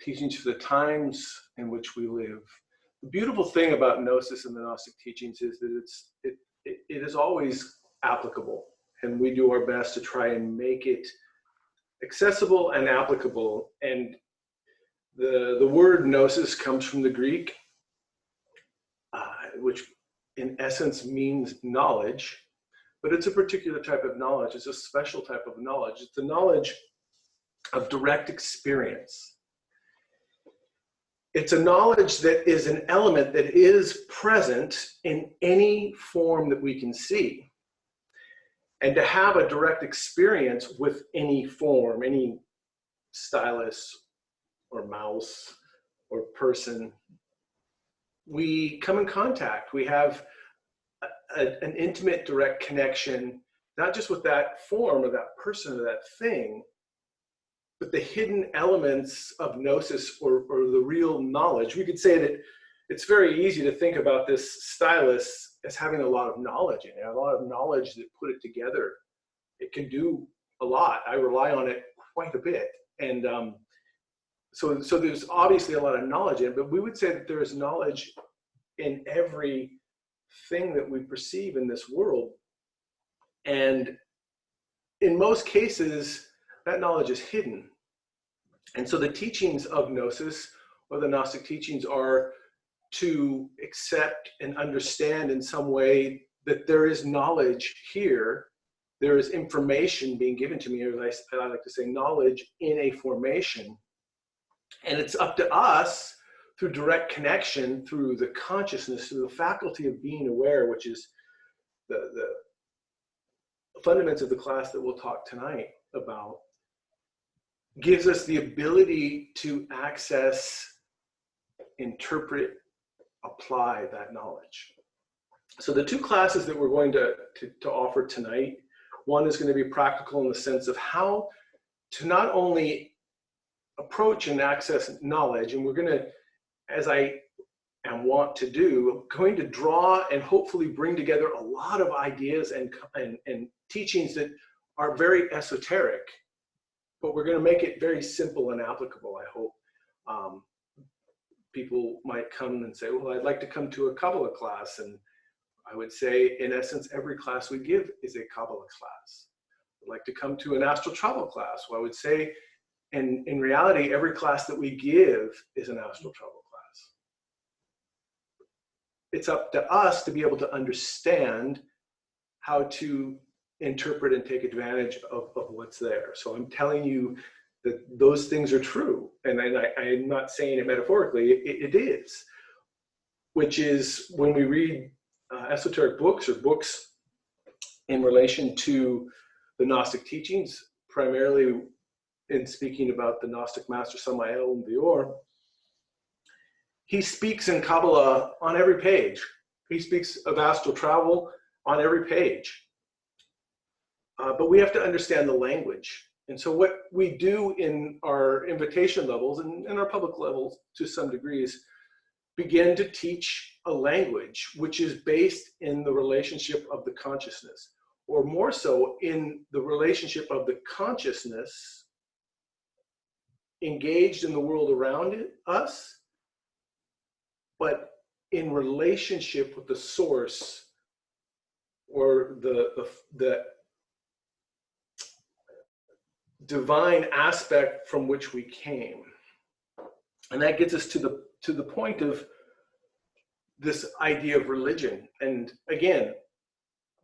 teachings for the times in which we live. The beautiful thing about Gnosis and the Gnostic teachings is that it is always applicable, and we do our best to try and make it accessible and applicable. And the word Gnosis comes from the Greek, which in essence means knowledge, but it's a particular type of knowledge. It's a special type of knowledge. It's the knowledge of direct experience. It's a knowledge that is an element that is present in any form that we can see. And to have a direct experience with any form, any stylus or mouse or person, we come in contact. We have an intimate, direct connection, not just with that form or that person or that thing, but the hidden elements of Gnosis or the real knowledge. We could say that it's very easy to think about this stylus as having a lot of knowledge in it, a lot of knowledge that put it together. It can do a lot. I rely on it quite a bit. And so there's obviously a lot of knowledge in it, but we would say that there is knowledge in every thing that we perceive in this world. And in most cases, that knowledge is hidden. And so the teachings of Gnosis, or the Gnostic teachings, are to accept and understand in some way that there is knowledge here, there is information being given to me, or as I like to say, knowledge in a formation. And it's up to us, through direct connection, through the consciousness, through the faculty of being aware, which is the fundamentals of the class that we'll talk tonight about, gives us the ability to access, interpret, apply that knowledge. So the two classes that we're going to offer tonight, one is going to be practical in the sense of how to not only approach and access knowledge, and we're going to, as I am wont to do, going to draw and hopefully bring together a lot of ideas and teachings that are very esoteric, but we're going to make it very simple and applicable, I hope. People might come and say, well, I'd like to come to a Kabbalah class. And I would say, in essence, every class we give is a Kabbalah class. I'd like to come to an astral travel class. Well, I would say, and in reality, every class that we give is an astral travel class. It's up to us to be able to understand how to interpret and take advantage of what's there. So I'm telling you that those things are true. And I'm not saying it metaphorically, it is. Which is when we read esoteric books or books in relation to the Gnostic teachings, primarily in speaking about the Gnostic master Samael and Vior, he speaks in Kabbalah on every page. He speaks of astral travel on every page. But we have to understand the language. And so what we do in our invitation levels and our public levels to some degrees, begin to teach a language which is based in the relationship of the consciousness, or more so in the relationship of the consciousness engaged in the world around us, but in relationship with the source, or the divine aspect from which we came. And that gets us to the point of this idea of religion. And again,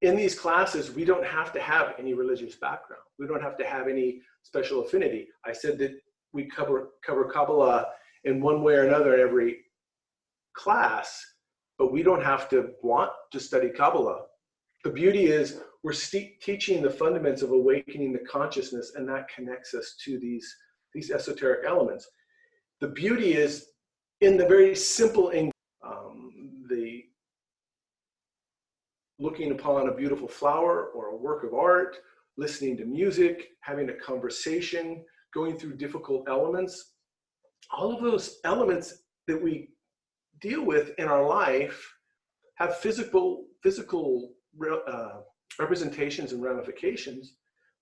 in these classes, we don't have to have any religious background. We don't have to have any special affinity. I said that we cover Kabbalah in one way or another in every class, but we don't have to want to study Kabbalah. The beauty is we're teaching the fundamentals of awakening the consciousness, and that connects us to these esoteric elements. The beauty is in the very simple, the looking upon a beautiful flower or a work of art, listening to music, having a conversation, going through difficult elements. All of those elements that we deal with in our life have physical representations and ramifications,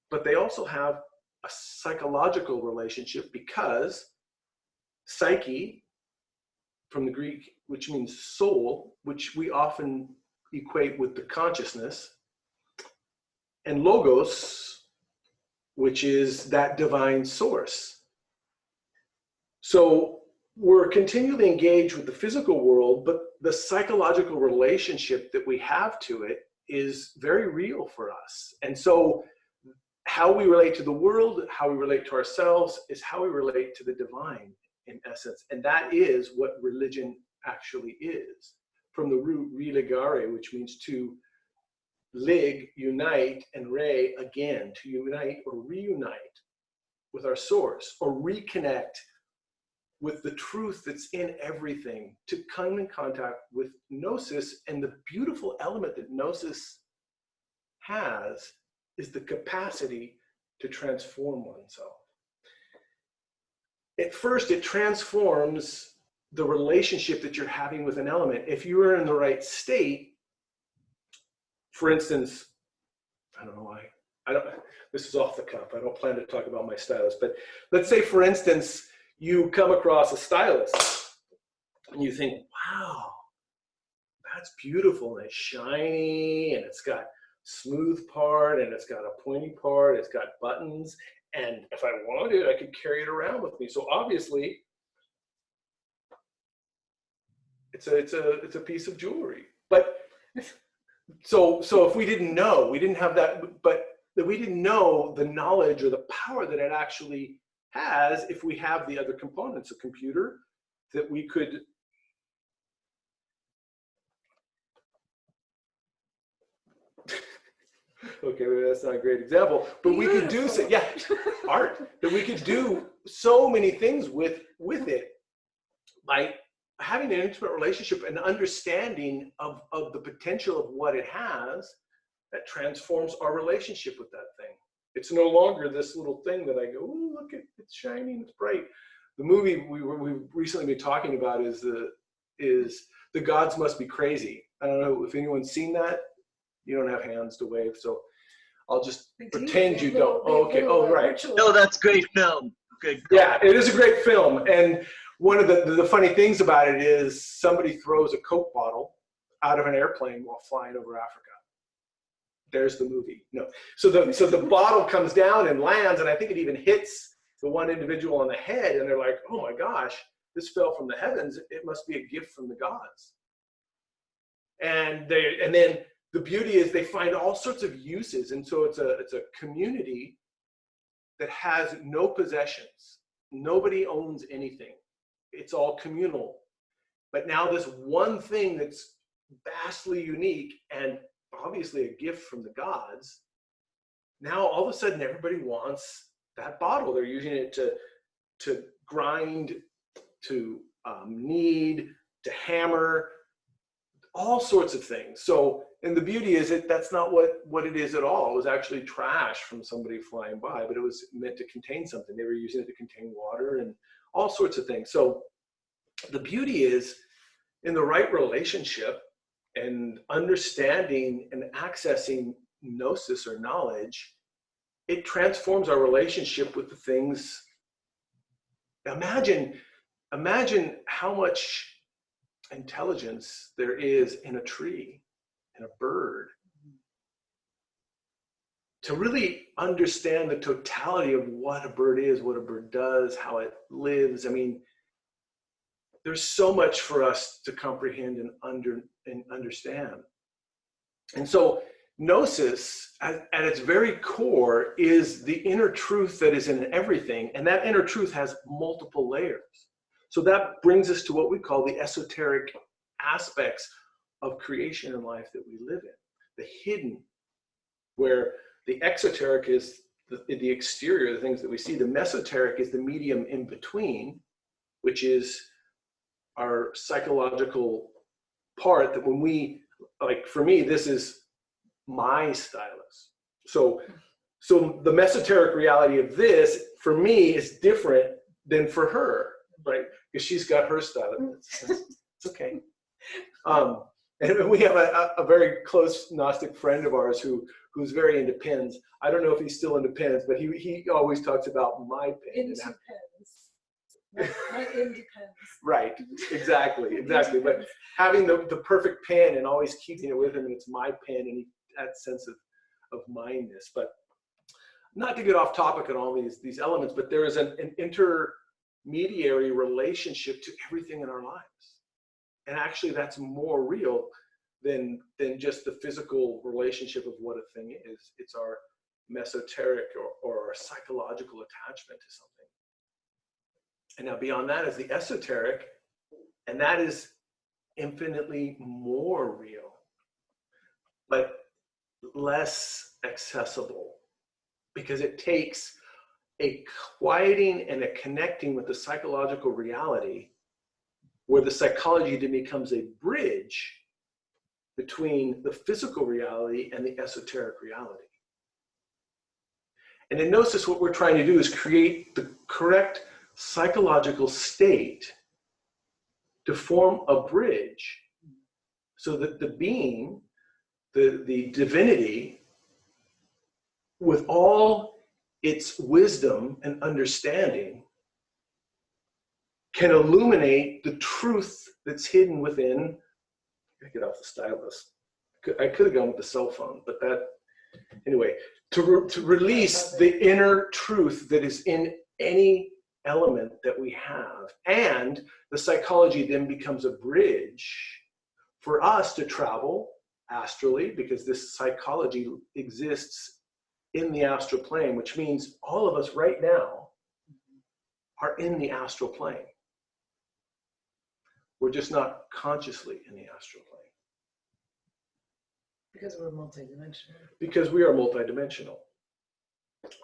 but they also have a psychological relationship, because psyche, from the Greek, which means soul, which we often equate with the consciousness, and logos, which is that divine source. So we're continually engaged with the physical world, but the psychological relationship that we have to it is very real for us. And so how we relate to the world, how we relate to ourselves, is how we relate to the divine in essence. And that is what religion actually is. From the root religare, which means to lig, unite, and re, again, to unite or reunite with our source, or reconnect with the truth that's in everything, to come in contact with Gnosis. And the beautiful element that Gnosis has is the capacity to transform oneself. At first, it transforms the relationship that you're having with an element. If you are in the right state, for instance, I don't know why, this is off the cuff, I don't plan to talk about my stylist, but let's say, for instance, you come across a stylist and you think, wow, that's beautiful, and it's shiny, and it's got smooth part, and it's got a pointy part, it's got buttons, and if I wanted, I could carry it around with me. So obviously, it's a piece of jewelry. But so if we didn't know, we didn't have that, but that we didn't know the knowledge or the power that it actually has, if we have the other components, a computer that we could okay, maybe that's not a great example, but we could do so, yeah, art, that we could do so many things with it by having an intimate relationship and understanding of the potential of what it has, that transforms our relationship with that thing. It's no longer this little thing that I go, oh, look, it's shiny, it's bright. The movie we've recently been talking about is The Gods Must Be Crazy. I don't know if anyone's seen that. You don't have hands to wave, so I'll just pretend you don't. Oh, okay. Oh, right. No, that's great film. Good. Yeah, it is a great film. And one of the funny things about it is somebody throws a Coke bottle out of an airplane while flying over Africa. There's the movie. No. So the bottle comes down and lands, and I think it even hits the one individual on the head, and they're like, oh my gosh, this fell from the heavens. It must be a gift from the gods. And then the beauty is they find all sorts of uses. And so it's a community that has no possessions. Nobody owns anything. It's all communal. But now this one thing that's vastly unique and obviously a gift from the gods, now all of a sudden everybody wants that bottle. They're using it to grind, to knead, to hammer, all sorts of things. So, and the beauty is that's not what it is at all. It was actually trash from somebody flying by, but it was meant to contain something. They were using it to contain water and all sorts of things. So the beauty is, in the right relationship and understanding and accessing gnosis or knowledge, it transforms our relationship with the things. Imagine how much intelligence there is in a tree, in a bird. To really understand the totality of what a bird is, what a bird does, how it lives. I mean, there's so much for us to comprehend and understand. And so Gnosis, at its very core, is the inner truth that is in everything. And that inner truth has multiple layers. So that brings us to what we call the esoteric aspects of creation and life that we live in. The hidden, where the exoteric is the exterior, the things that we see. The mesoteric is the medium in between, which is our psychological part that when we, like for me, this is my stylus. So the mesoteric reality of this, for me, is different than for her, right? Because she's got her stylus. It's okay. And we have a very close Gnostic friend of ours who's very into pens. I don't know if he's still into pens, but he always talks about my pen. Into pens. My in depends. Right, exactly. But having the perfect pen and always keeping it with him, and it's my pen, and that sense of mindness. But not to get off topic on all these elements, but there is an intermediary relationship to everything in our lives. And actually that's more real than just the physical relationship of what a thing is. It's our mesoteric or our psychological attachment to something. And now beyond that is the esoteric, and that is infinitely more real, but less accessible, because it takes a quieting and a connecting with the psychological reality, where the psychology then becomes a bridge between the physical reality and the esoteric reality. And in Gnosis, what we're trying to do is create the correct psychological state to form a bridge so that the being, the divinity, with all its wisdom and understanding, can illuminate the truth that's hidden within. I get off the stylus. I could have gone with the cell phone, but anyway, to release the inner truth that is in any element that we have. And the psychology then becomes a bridge for us to travel astrally, because this psychology exists in the astral plane, which means all of us right now are in the astral plane. We're just not consciously in the astral plane. Because we're multidimensional. Because we are multidimensional.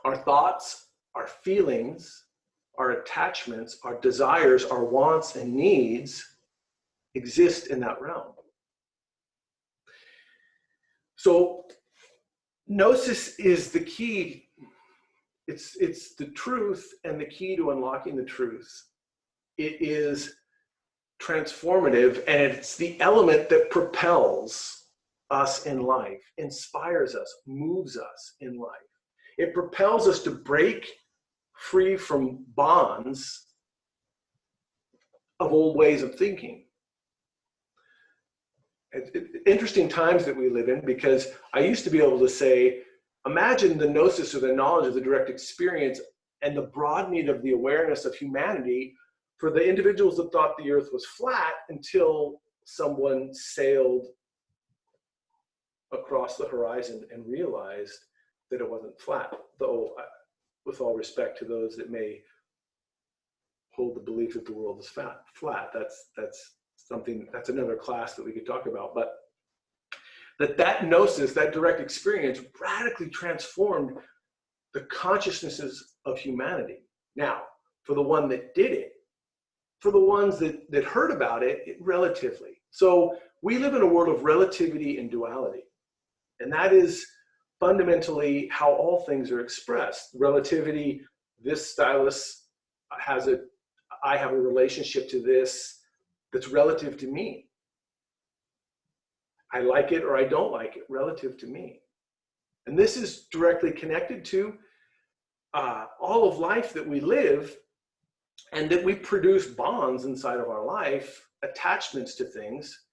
Our thoughts, our feelings, our attachments, our desires, our wants and needs exist in that realm. So Gnosis is the key. It's the truth and the key to unlocking the truth. It is transformative, and it's the element that propels us in life, inspires us, moves us in life. It propels us to break free from bonds of old ways of thinking. Interesting times that we live in, because I used to be able to say, imagine the gnosis or the knowledge of the direct experience and the broadening of the awareness of humanity for the individuals that thought the earth was flat until someone sailed across the horizon and realized that it wasn't flat. Though, with all respect to those that may hold the belief that the world is flat, that's something, that's another class that we could talk about. But that gnosis, that direct experience, radically transformed the consciousnesses of humanity. Now, for the one that did it, for the ones that heard about it, relatively. So we live in a world of relativity and duality. And that is fundamentally how all things are expressed. Relativity, this stylus I have a relationship to this that's relative to me. I like it or I don't like it, relative to me. And this is directly connected to all of life that we live, and that we produce bonds inside of our life, attachments to things,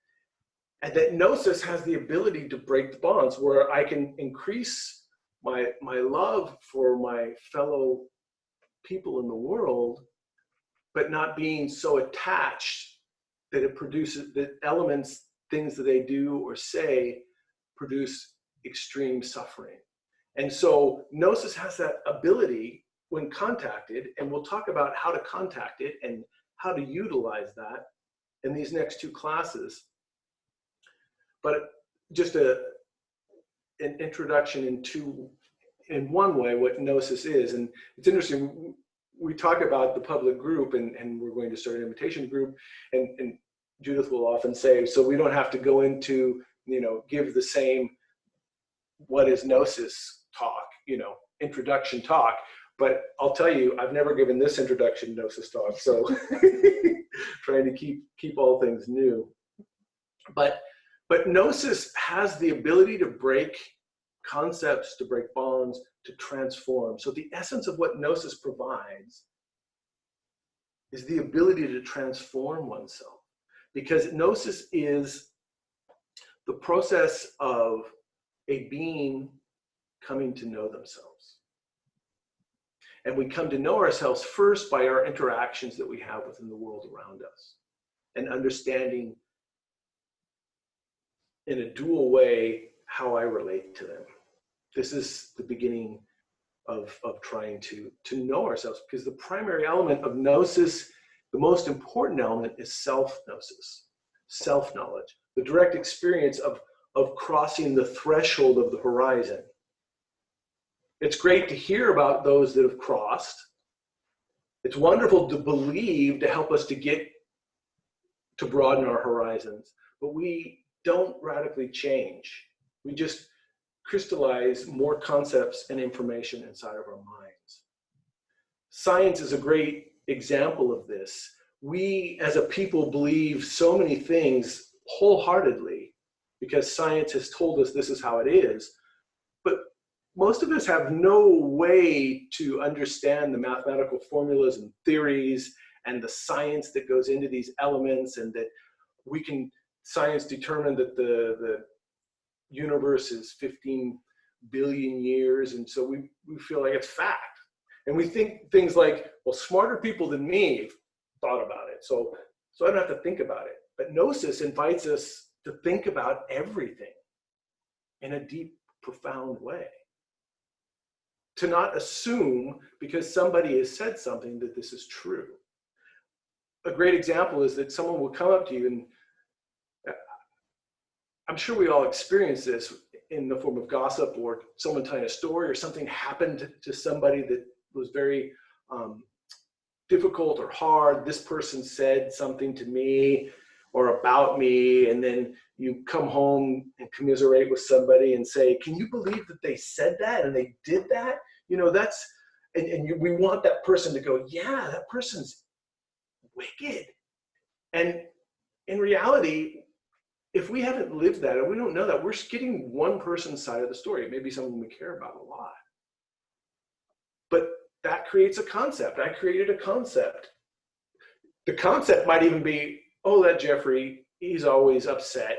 and that Gnosis has the ability to break the bonds, where I can increase my love for my fellow people in the world, but not being so attached that it produces, that elements, things that they do or say, produce extreme suffering. And so Gnosis has that ability when contacted, and we'll talk about how to contact it and how to utilize that in these next two classes. But just an introduction in one way, what Gnosis is. And it's interesting, we talk about the public group, and we're going to start an invitation group, and Judith will often say, so we don't have to go into, give the same what is Gnosis talk, introduction talk. But I'll tell you, I've never given this introduction Gnosis talk, so trying to keep all things new. But Gnosis has the ability to break concepts, to break bonds, to transform. So the essence of what Gnosis provides is the ability to transform oneself. Because Gnosis is the process of a being coming to know themselves. And we come to know ourselves first by our interactions that we have within the world around us, and understanding in a dual way how I relate to them. This is the beginning of trying to know ourselves, because the primary element of Gnosis, the most important element, is self-gnosis, self-knowledge, the direct experience of crossing the threshold of the horizon. It's great to hear about those that have crossed. It's wonderful to believe to help us to broaden our horizons, but we don't radically change. We just crystallize more concepts and information inside of our minds. Science is a great example of this. We as a people believe so many things wholeheartedly because science has told us this is how it is, but most of us have no way to understand the mathematical formulas and theories and the science that goes into these elements, and that science determined that the universe is 15 billion years, and so we feel like it's fact. And we think things like, well, smarter people than me thought about it, so I don't have to think about it. But Gnosis invites us to think about everything in a deep, profound way. To not assume because somebody has said something that this is true. A great example is that someone will come up to you, and I'm sure we all experience this in the form of gossip, or someone telling a story, or something happened to somebody that was very difficult or hard. This person said something to me or about me, and then you come home and commiserate with somebody and say, can you believe that they said that and they did that? You know, we want that person to go, yeah, that person's wicked. And in reality, if we haven't lived that and we don't know that, we're getting one person's side of the story. It may be someone we care about a lot. But that creates a concept. I created a concept. The concept might even be, oh, that Jeffrey, he's always upset.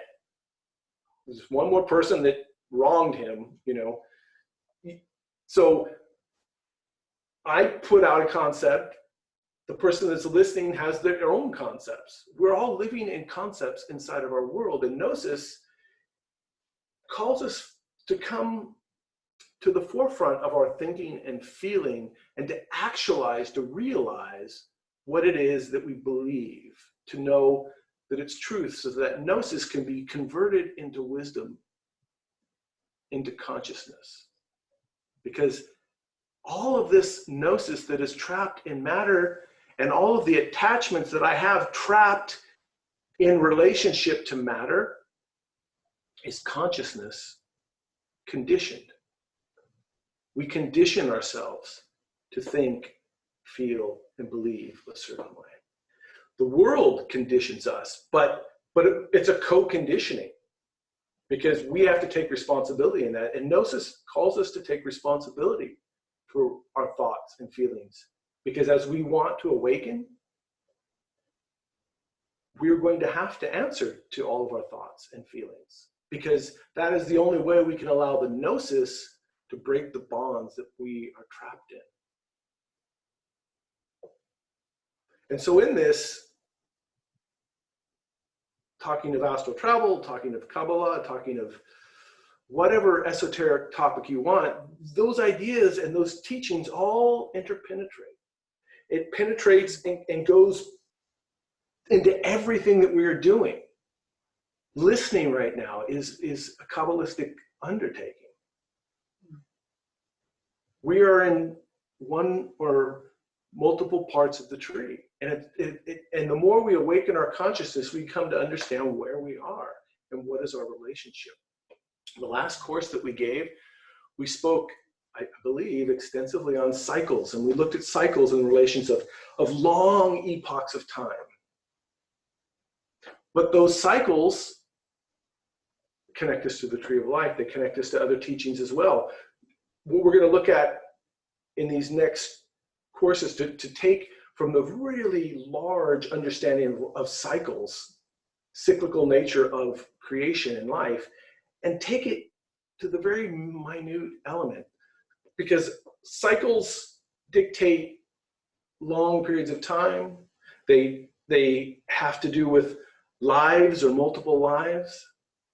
There's one more person that wronged him, you know. So I put out a concept. The person that's listening has their own concepts. We're all living in concepts inside of our world. And Gnosis calls us to come to the forefront of our thinking and feeling, and to actualize, to realize what it is that we believe, to know that it's truth, so that Gnosis can be converted into wisdom, into consciousness. Because all of this Gnosis that is trapped in matter, and all of the attachments that I have trapped in relationship to matter, is consciousness conditioned. We condition ourselves to think, feel, and believe a certain way. The world conditions us, but it's a co-conditioning, because we have to take responsibility in that. And Gnosis calls us to take responsibility for our thoughts and feelings. Because as we want to awaken, we're going to have to answer to all of our thoughts and feelings, because that is the only way we can allow the Gnosis to break the bonds that we are trapped in. And so in this, talking of astral travel, talking of Kabbalah, talking of whatever esoteric topic you want, those ideas and those teachings all interpenetrate. It penetrates and goes into everything that we are doing. Listening right now is a Kabbalistic undertaking. We are in one or multiple parts of the tree. And and the more we awaken our consciousness, we come to understand where we are and what is our relationship. The last course that we gave, we spoke, I believe, extensively on cycles, and we looked at cycles in relations of long epochs of time. But those cycles connect us to the tree of life. They connect us to other teachings as well. What we're going to look at in these next courses to take from the really large understanding of cycles, cyclical nature of creation and life, and take it to the very minute element. Because cycles dictate long periods of time. They have to do with lives or multiple lives.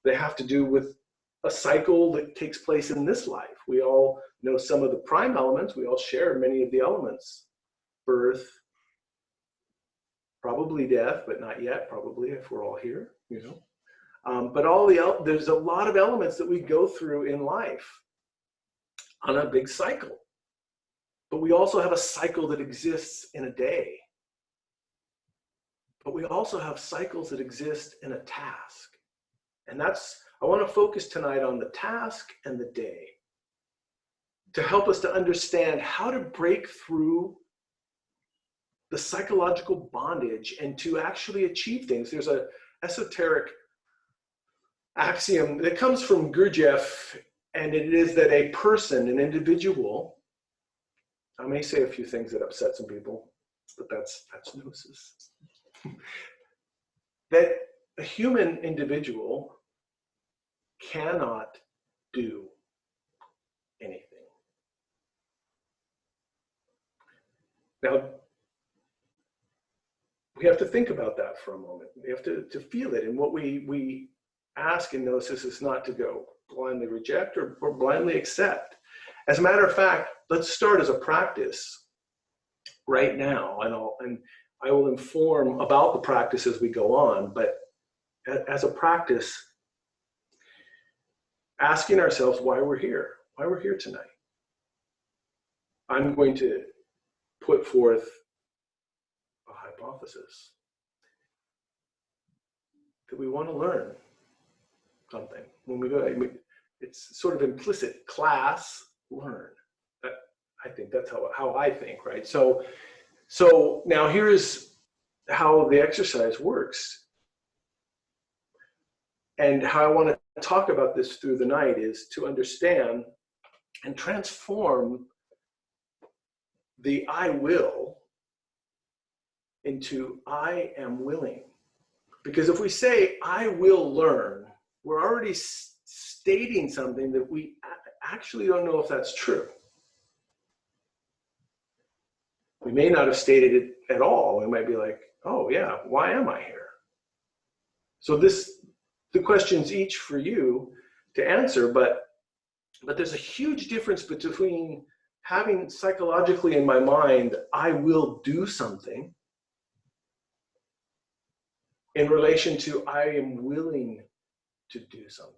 They have to do with a cycle that takes place in this life. We all know some of the prime elements. We all share many of the elements. Birth, probably death, but not yet, probably, if we're all here, you know. But there's a lot of elements that we go through in life on a big cycle. But we also have a cycle that exists in a day. But we also have cycles that exist in a task. And I want to focus tonight on the task and the day to help us to understand how to break through the psychological bondage and to actually achieve things. There's an esoteric axiom that comes from Gurdjieff, and it is that a person, an individual, I may say a few things that upset some people, but that's Gnosis. That a human individual cannot do anything. Now, we have to think about that for a moment. We have to feel it. And what we ask in Gnosis is not to go blindly reject or blindly accept. As a matter of fact, let's start as a practice right now, and I will inform about the practice as we go on, but as a practice, asking ourselves why we're here tonight. I'm going to put forth a hypothesis that we want to learn something. When we go, it's sort of implicit, class, learn. I think that's how I think, right? So now here's how the exercise works. And how I want to talk about this through the night is to understand and transform the I will into I am willing. Because if we say I will learn, we're already stating something that we actually don't know if that's true. We may not have stated it at all. We might be like, oh yeah, why am I here? So the question's each for you to answer, but there's a huge difference between having psychologically in my mind, I will do something, in relation to I am willing to do something.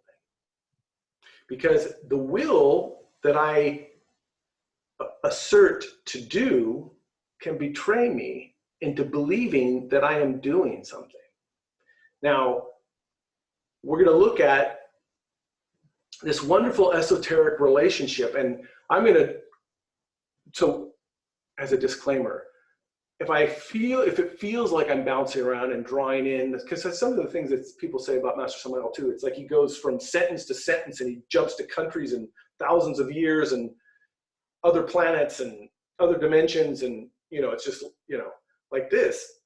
Because the will that I assert to do can betray me into believing that I am doing something. Now, we're going to look at this wonderful esoteric relationship, and so as a disclaimer, if it feels like I'm bouncing around and drawing in, because that's some of the things that people say about Master Samael too. It's like he goes from sentence to sentence and he jumps to countries and thousands of years and other planets and other dimensions, and it's just like this,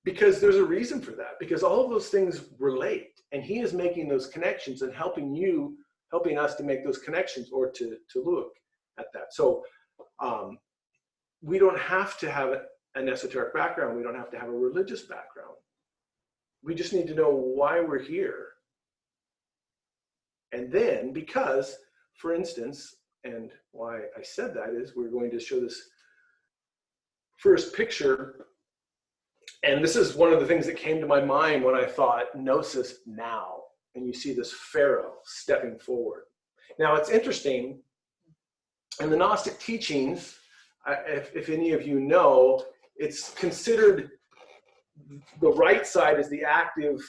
because there's a reason for that, because all of those things relate, and he is making those connections and helping us to make those connections or to look at that. So we don't have to have an esoteric background. We don't have to have a religious background. We just need to know why we're here. And then, because, for instance, and why I said that is we're going to show this first picture. And this is one of the things that came to my mind when I thought Gnosis Now. And you see this pharaoh stepping forward. Now, it's interesting. In the Gnostic teachings, if any of you know, it's considered the right side is the active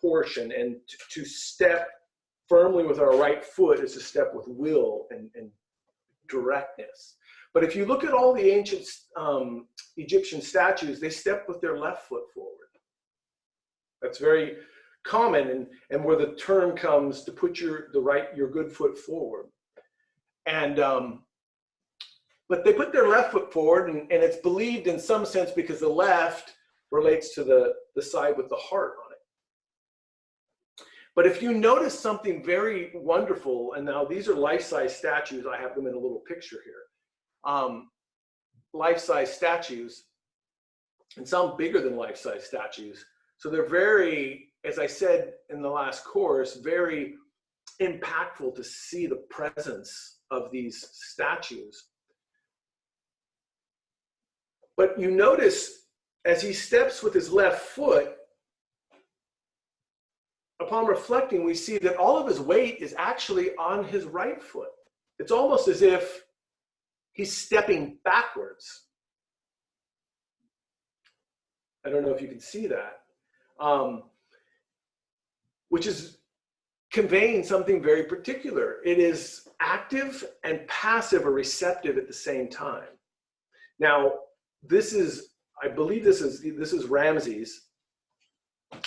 portion, and to step firmly with our right foot is to step with will and directness. But if you look at all the ancient Egyptian statues, they step with their left foot forward. That's very common, and where the term comes to put your good foot forward. And but they put their left foot forward, and it's believed in some sense because the left relates to the side with the heart on it. But if you notice something very wonderful, and now these are life-size statues, I have them in a little picture here. Life-size statues, and some bigger than life-size statues. So they're very, as I said in the last course, very impactful to see the presence of these statues. But you notice as he steps with his left foot, upon reflecting, we see that all of his weight is actually on his right foot. It's almost as if he's stepping backwards. I don't know if you can see that, which is conveying something very particular. It is active and passive or receptive at the same time. Now, this is, I believe this is Ramses,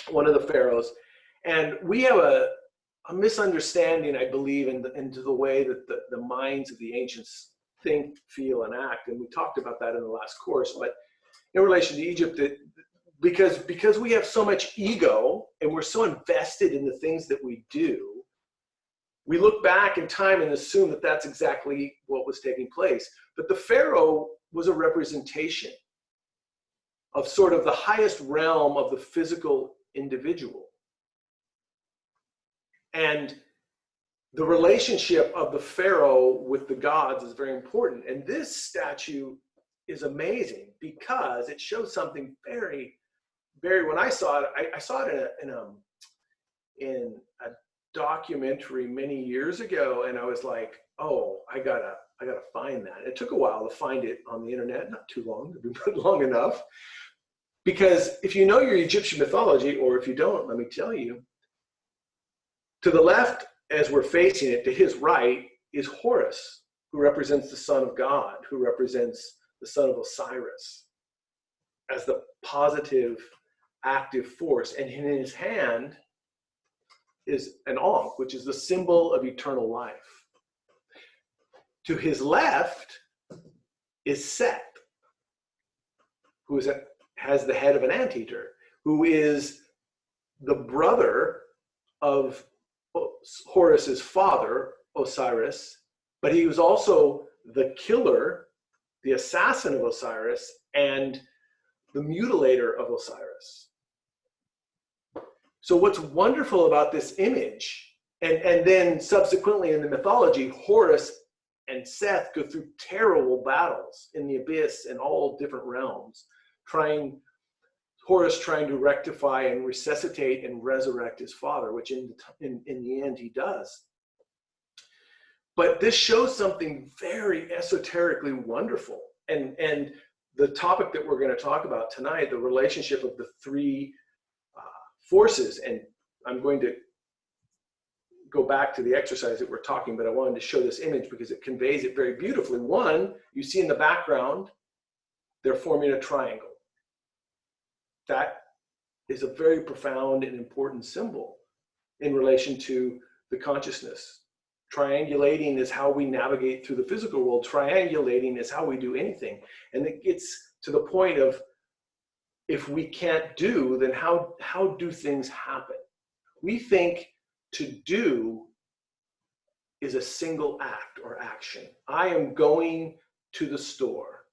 one of the pharaohs, and we have a misunderstanding, I believe, into the way that the minds of the ancients think, feel, and act, and we talked about that in the last course. But in relation to Egypt, because we have so much ego and we're so invested in the things that we do, we look back in time and assume that that's exactly what was taking place. But the pharaoh was a representation of sort of the highest realm of the physical individual. And the relationship of the pharaoh with the gods is very important. And this statue is amazing because it shows something very, very, when I saw it, I saw it in a documentary many years ago, and I was like, oh, I gotta find that. It took a while to find it on the internet, not too long, long enough. Because if you know your Egyptian mythology, or if you don't, let me tell you, to the left, as we're facing it, to his right, is Horus, who represents the son of God, who represents the son of Osiris as the positive, active force. And in his hand is an ankh, which is the symbol of eternal life. To his left is Set, who has the head of an anteater, who is the brother of Horus's father, Osiris, but he was also the killer, the assassin of Osiris, and the mutilator of Osiris. So what's wonderful about this image, and then subsequently in the mythology, Horus and Seth go through terrible battles in the abyss in all different realms, Horus trying to rectify and resuscitate and resurrect his father, which in the end he does. But this shows something very esoterically wonderful. And the topic that we're going to talk about tonight, the relationship of the three forces, and I'm going to go back to the exercise that we're talking, but I wanted to show this image because it conveys it very beautifully. One, you see in the background, they're forming a triangle. That is a very profound and important symbol in relation to the consciousness. Triangulating is how we navigate through the physical world. Triangulating is how we do anything. And it gets to the point of, if we can't do, then how do things happen? We think to do is a single act or action. I am going to the store.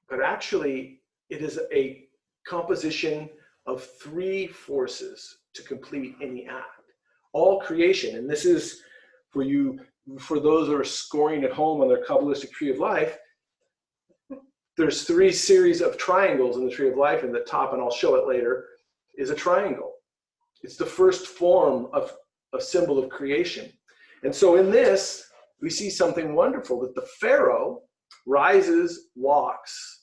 But actually, it is a composition of three forces to complete any act. All creation, and this is for you, for those that are scoring at home on their Kabbalistic tree of life, there's three series of triangles in the tree of life, and the top, and I'll show it later, is a triangle. It's the first form of a symbol of creation. And so in this, we see something wonderful, that the Pharaoh rises, walks,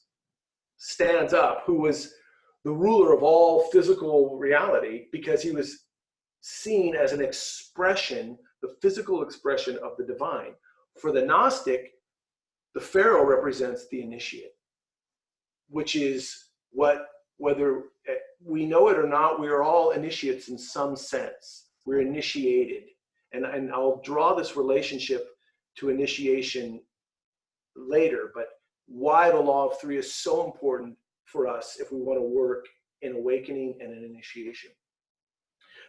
stands up, who was the ruler of all physical reality, because he was seen as an expression, the physical expression of the divine. For the Gnostic, the Pharaoh represents the initiate, which is what, whether we know it or not, we are all initiates in some sense. We're initiated. And I'll draw this relationship to initiation later, but why the law of three is so important for us if we want to work in awakening and in initiation.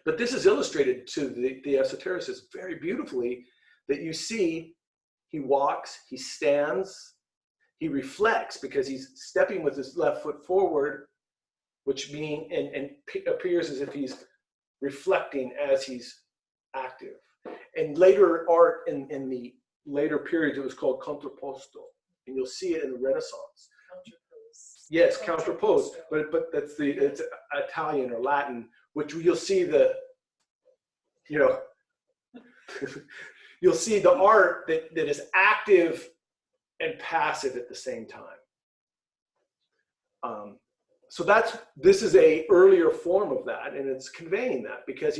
But this is illustrated to the esotericists very beautifully, that you see he walks, he stands, he reflects because he's stepping with his left foot forward, which means and appears as if he's reflecting as he's active. And later art in the later periods, it was called contrapposto, and you'll see it in the Renaissance. Counterpose. Yes, counterpose, but it's Italian or Latin, which you'll see you'll see the art that is active and passive at the same time. So this is a earlier form of that, and it's conveying that because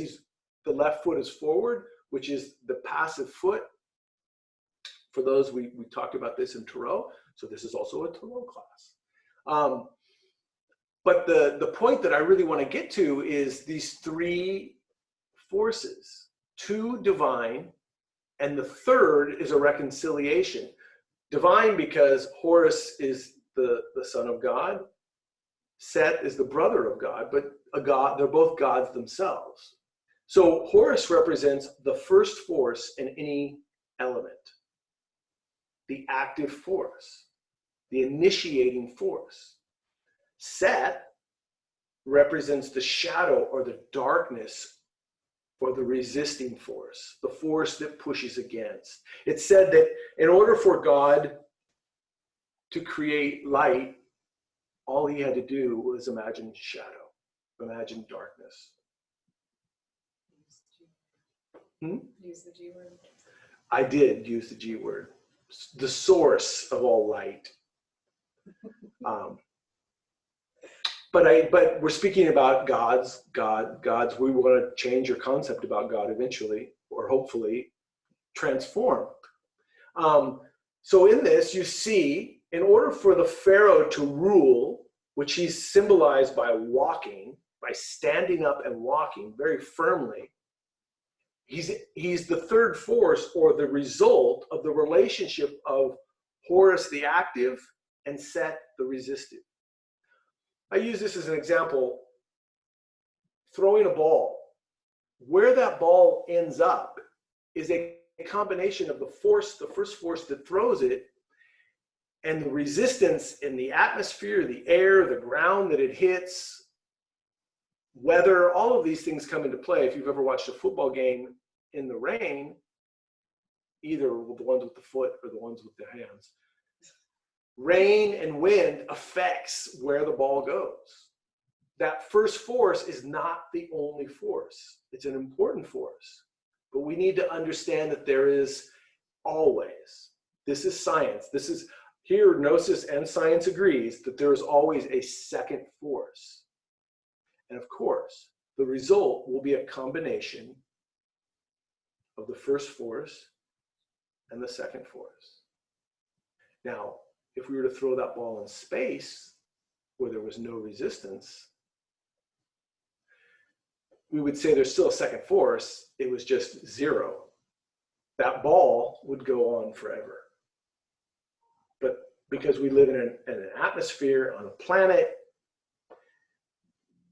the left foot is forward, which is the passive foot. For those, we talked about this in Tarot, so this is also a Tarot class. But the point that I really want to get to is these three forces, two divine, and the third is a reconciliation. Divine because Horus is the son of God, Set is the brother of God, but a god, they're both gods themselves. So Horus represents the first force in any element, the active force, the initiating force. Set represents the shadow or the darkness or the resisting force, the force that pushes against. It's said that in order for God to create light, all he had to do was imagine shadow, imagine darkness. Use the G word. I did use the G word, the source of all light. But we're speaking about gods. We want to change your concept about God eventually, or hopefully transform. So in this, you see, in order for the Pharaoh to rule, which he's symbolized by walking, by standing up and walking very firmly, he's the third force or the result of the relationship of Horus the active and Set the resistive. I use this as an example, throwing a ball. Where that ball ends up is a combination of the first force that throws it, and the resistance in the atmosphere, the air, the ground that it hits, weather, all of these things come into play. If you've ever watched a football game in the rain, either the ones with the foot or the ones with their hands, rain and wind affects where the ball goes. That first force is not the only force. It's an important force, but we need to understand that there is always, this is science, this is, here Gnosis and science agrees that there is always a second force. And of course, the result will be a combination of the first force and the second force. Now, if we were to throw that ball in space where there was no resistance, we would say there's still a second force. It was just zero. That ball would go on forever. But because we live in an atmosphere on a planet,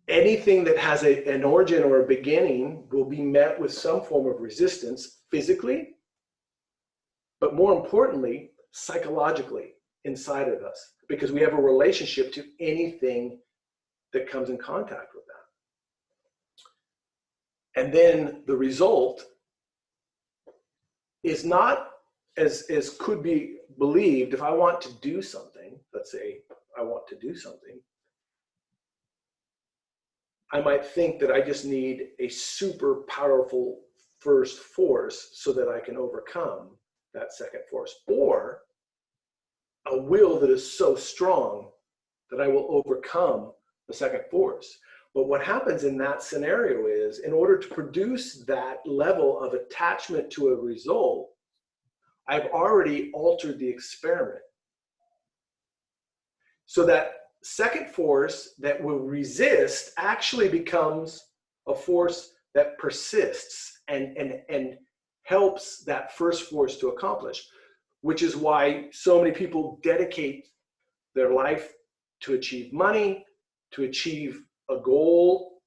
anything that has an origin or a beginning will be met with some form of resistance physically, but more importantly, psychologically inside of us, because we have a relationship to anything that comes in contact with that. And then the result is not as could be believed. If I want to do something, let's say I want to do something, I might think that I just need a super powerful first force so that I can overcome that second force, or a will that is so strong that I will overcome the second force. But what happens in that scenario is, in order to produce that level of attachment to a result, I've already altered the experiment. So that second force that will resist actually becomes a force that persists and helps that first force to accomplish. which is why so many people dedicate their life to achieve money, to achieve a goal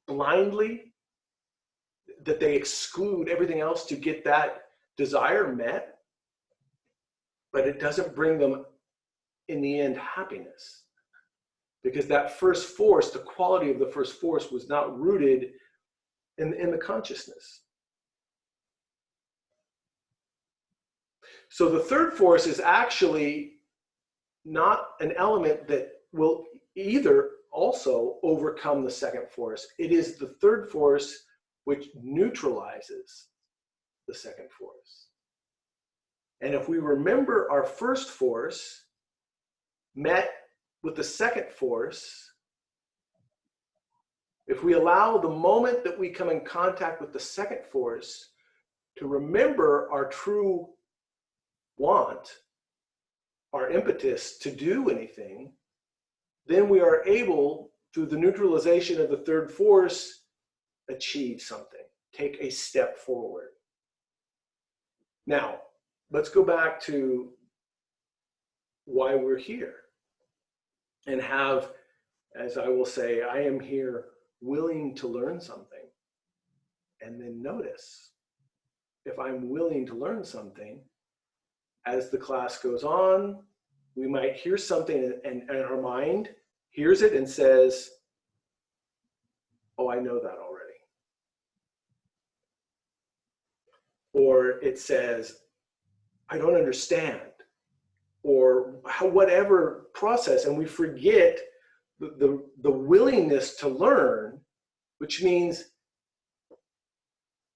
blindly, that they exclude everything else to get that desire met, but it doesn't bring them in the end happiness, because that first force, the quality of the first force, was not rooted in the consciousness. So the third force is actually not an element that will either also overcome the second force. It is the third force which neutralizes the second force. And if we remember our first force met with the second force, if we allow the moment that we come in contact with the second force to remember our true want, our impetus to do anything, then we are able, through the neutralization of the third force, achieve something, take a step forward. Now, let's go back to why we're here and have, as I will say, I am here willing to learn something. And then notice, if I'm willing to learn something, as the class goes on, we might hear something and our mind hears it and says, oh, I know that already. Or it says, I don't understand. Or whatever process, and we forget the willingness to learn, which means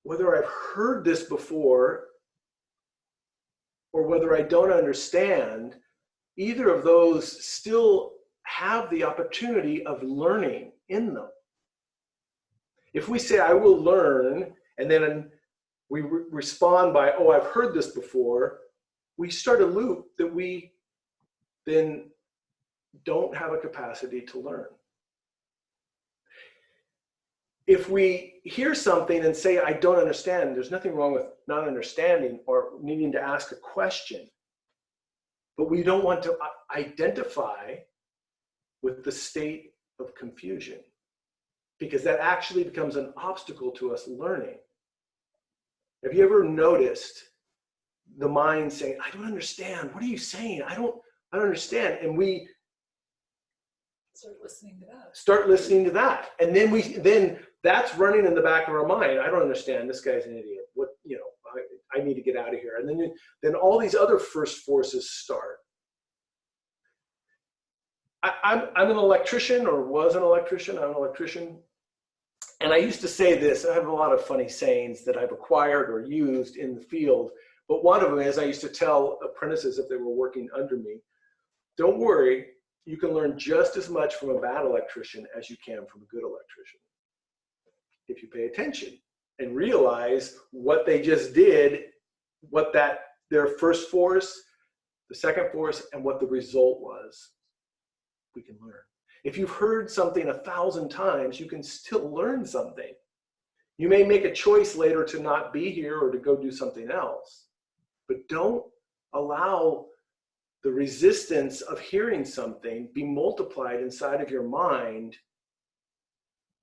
whether I've heard this before or whether I don't understand, either of those still have the opportunity of learning in them. If we say, I will learn, and then we respond by, oh, I've heard this before, we start a loop that we then don't have a capacity to learn. If we hear something and say, I don't understand, there's nothing wrong with not understanding or needing to ask a question. But we don't want to identify with the state of confusion, because that actually becomes an obstacle to us learning. Have you ever noticed the mind saying, I don't understand. What are you saying? I don't understand. And we Start listening to that. Start listening to that. And then that's running in the back of our mind. I don't understand. This guy's an idiot. What, I need to get out of here. And then all these other first forces start. I'm an electrician, or was an electrician. I'm an electrician. And I used to say this. I have a lot of funny sayings that I've acquired or used in the field. But one of them is, I used to tell apprentices if they were working under me, don't worry, you can learn just as much from a bad electrician as you can from a good electrician, if you pay attention and realize what they just did, what their first force, the second force, and what the result was. We can learn. If you've heard something 1,000 times, you can still learn something. You may make a choice later to not be here or to go do something else, but don't allow the resistance of hearing something be multiplied inside of your mind,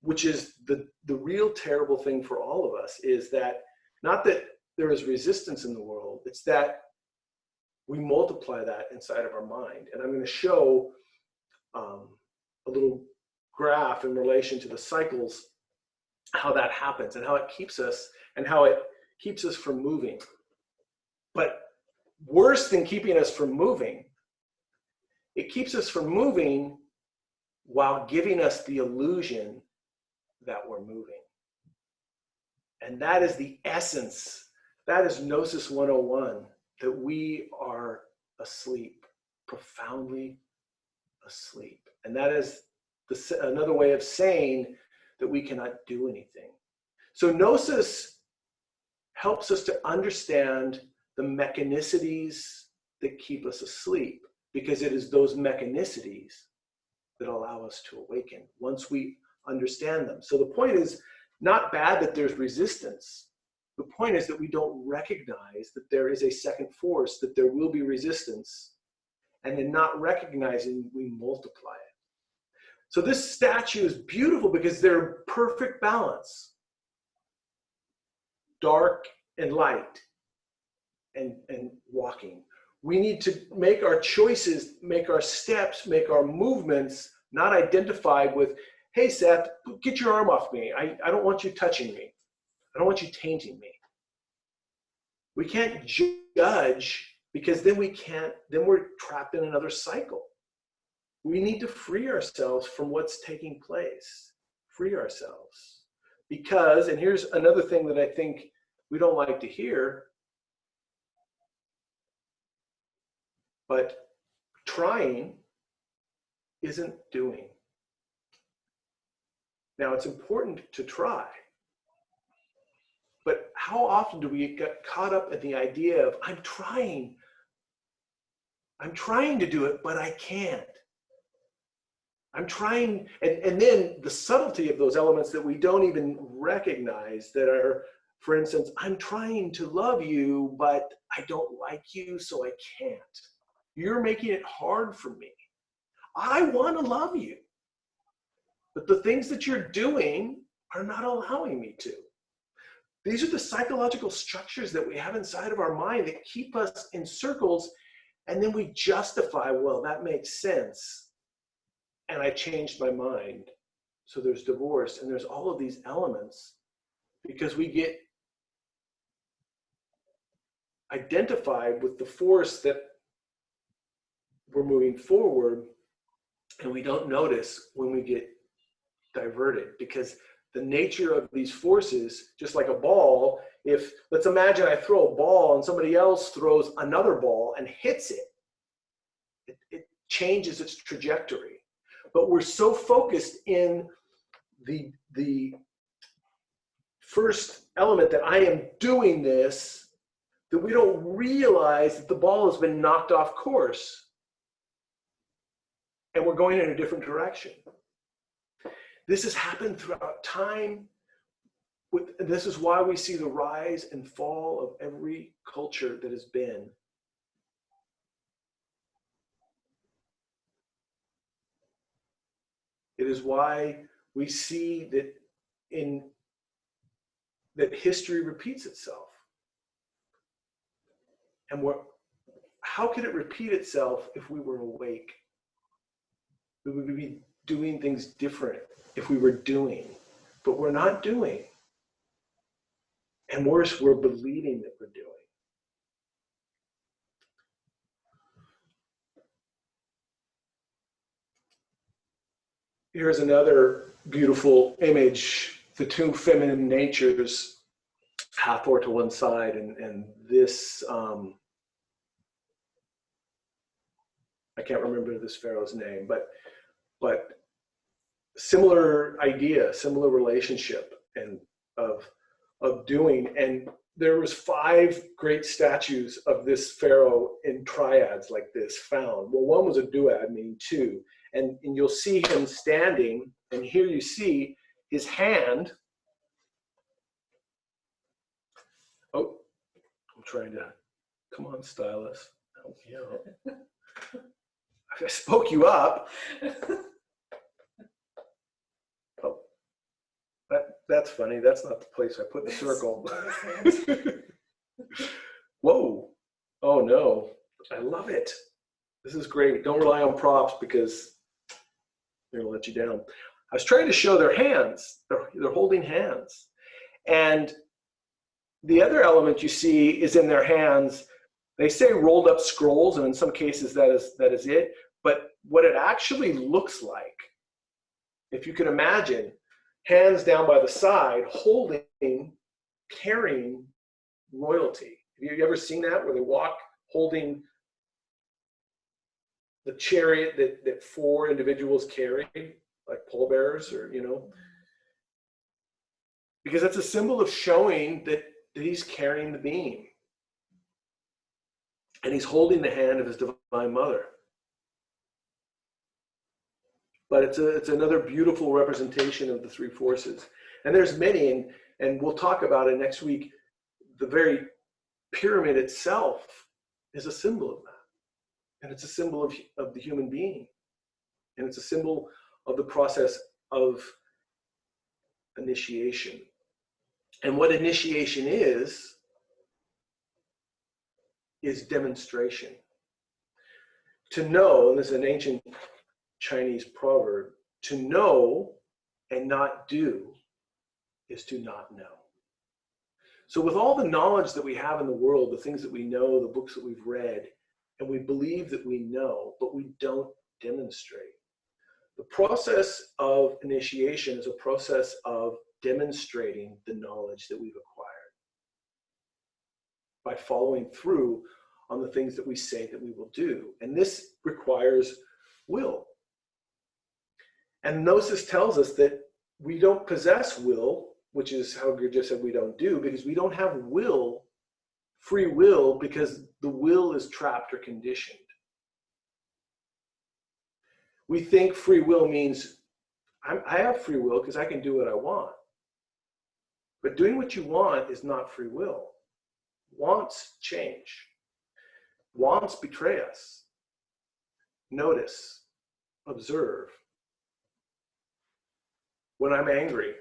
which is the real terrible thing for all of us, is that not that there is resistance in the world, it's that we multiply that inside of our mind. And I'm going to show a little graph in relation to the cycles, how that happens and how it keeps us from moving. But worse than keeping us from moving, it keeps us from moving while giving us the illusion that we're moving. And that is the essence. That is Gnosis 101, that we are asleep, profoundly asleep. And that is another way of saying that we cannot do anything. So Gnosis helps us to understand the mechanicities that keep us asleep, because it is those mechanicities that allow us to awaken once we understand them. So the point is not bad that there's resistance. The point is that we don't recognize that there is a second force, that there will be resistance, and then not recognizing, we multiply it. So this statue is beautiful because they're perfect balance. Dark and light and walking. We need to make our choices, make our steps, make our movements not identified with, hey, Seth, get your arm off me. I don't want you touching me. I don't want you tainting me. We can't judge because then we're trapped in another cycle. We need to free ourselves from what's taking place. Free ourselves. Because, and here's another thing that I think we don't like to hear, but trying isn't doing. Now, it's important to try, but how often do we get caught up in the idea of, I'm trying to do it, but I can't. I'm trying, and then the subtlety of those elements that we don't even recognize that are, for instance, I'm trying to love you, but I don't like you, so I can't. You're making it hard for me. I want to love you, but the things that you're doing are not allowing me to. These are the psychological structures that we have inside of our mind that keep us in circles, and then we justify, well, that makes sense, and I changed my mind. So there's divorce, and there's all of these elements because we get identified with the force that we're moving forward, and we don't notice when we get diverted, because the nature of these forces, just like a ball, if, let's imagine I throw a ball and somebody else throws another ball and hits it, it changes its trajectory. But we're so focused in the first element that I am doing this, that we don't realize that the ball has been knocked off course and we're going in a different direction. This has happened throughout time. This is why we see the rise and fall of every culture that has been. It is why we see that history repeats itself. And how could it repeat itself if we were awake? We would be doing things different if we were doing, but we're not doing. And worse, we're believing that we're doing. Here's another beautiful image, the two feminine natures, Hathor to one side, and this, I can't remember this pharaoh's name, but similar idea, similar relationship and of doing. And there was 5 great statues of this pharaoh in triads like this found. Well, one was a duad, meaning 2. And you'll see him standing, and here you see his hand. Oh, I'm trying to, come on, stylist. Help me out. I spoke you up. Oh, that's funny. That's not the place I put the circle. Whoa. Oh no. I love it. This is great. Don't rely on props because they're going to let you down. I was trying to show their hands. They're holding hands. And the other element you see is in their hands. They say rolled up scrolls, and in some cases that is it. But what it actually looks like, if you can imagine, hands down by the side, holding, carrying royalty. Have you ever seen that, where they walk holding the chariot that 4 individuals carry, like pallbearers, or, you know? Because that's a symbol of showing that he's carrying the beam. And he's holding the hand of his divine mother. But it's another beautiful representation of the 3 forces. And there's many, and we'll talk about it next week. the very pyramid itself is a symbol of that. And it's a symbol of the human being. And it's a symbol of the process of initiation. And what initiation is demonstration. To know, and this is an ancient Chinese proverb, to know and not do is to not know. So with all the knowledge that we have in the world, the things that we know, the books that we've read, and we believe that we know, but we don't demonstrate. The process of initiation is a process of demonstrating the knowledge that we've acquired by following through on the things that we say that we will do. And this requires will. And Gnosis tells us that we don't possess will, which is how Gurdjieff said we don't do, because we don't have will, free will, because the will is trapped or conditioned. We think free will means I have free will because I can do what I want. But doing what you want is not free will. Wants change. Wants betray us. Notice, observe. When I'm angry,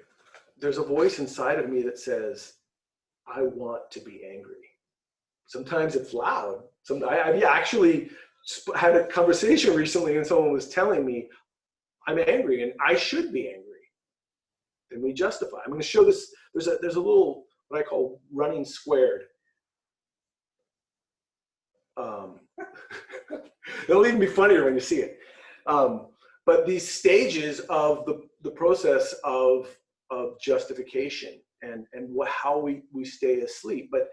there's a voice inside of me that says, I want to be angry. Sometimes it's loud. I actually had a conversation recently and someone was telling me, I'm angry and I should be angry. And we justify. I'm going to show this. There's a little, what I call running squared. It'll even be funnier when you see it. But these stages of the process of justification and how we stay asleep. But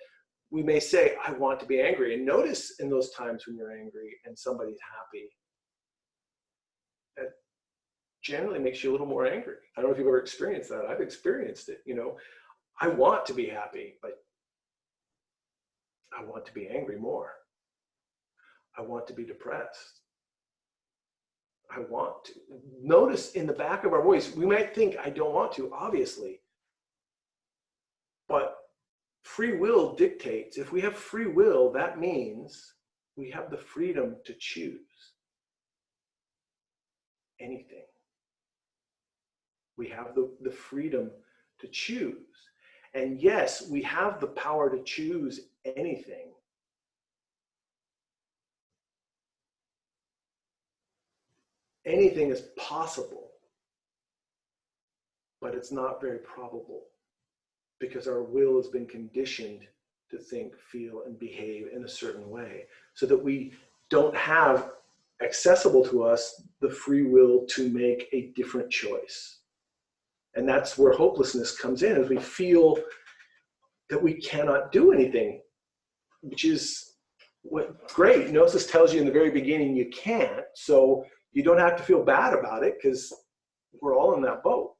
we may say, I want to be angry. And notice in those times when you're angry and somebody's happy, that generally makes you a little more angry. I don't know if you've ever experienced that. I've experienced it. You know, I want to be happy, but I want to be angry more. I want to be depressed. I want to. Notice in the back of our voice, we might think, I don't want to, obviously. But free will dictates, if we have free will, that means we have the freedom to choose anything. We have the freedom to choose. And yes, we have the power to choose anything. Anything is possible, but it's not very probable because our will has been conditioned to think, feel, and behave in a certain way so that we don't have accessible to us the free will to make a different choice. And that's where hopelessness comes in, as we feel that we cannot do anything, which is what great. Gnosis tells you in the very beginning you can't, so you don't have to feel bad about it because we're all in that boat.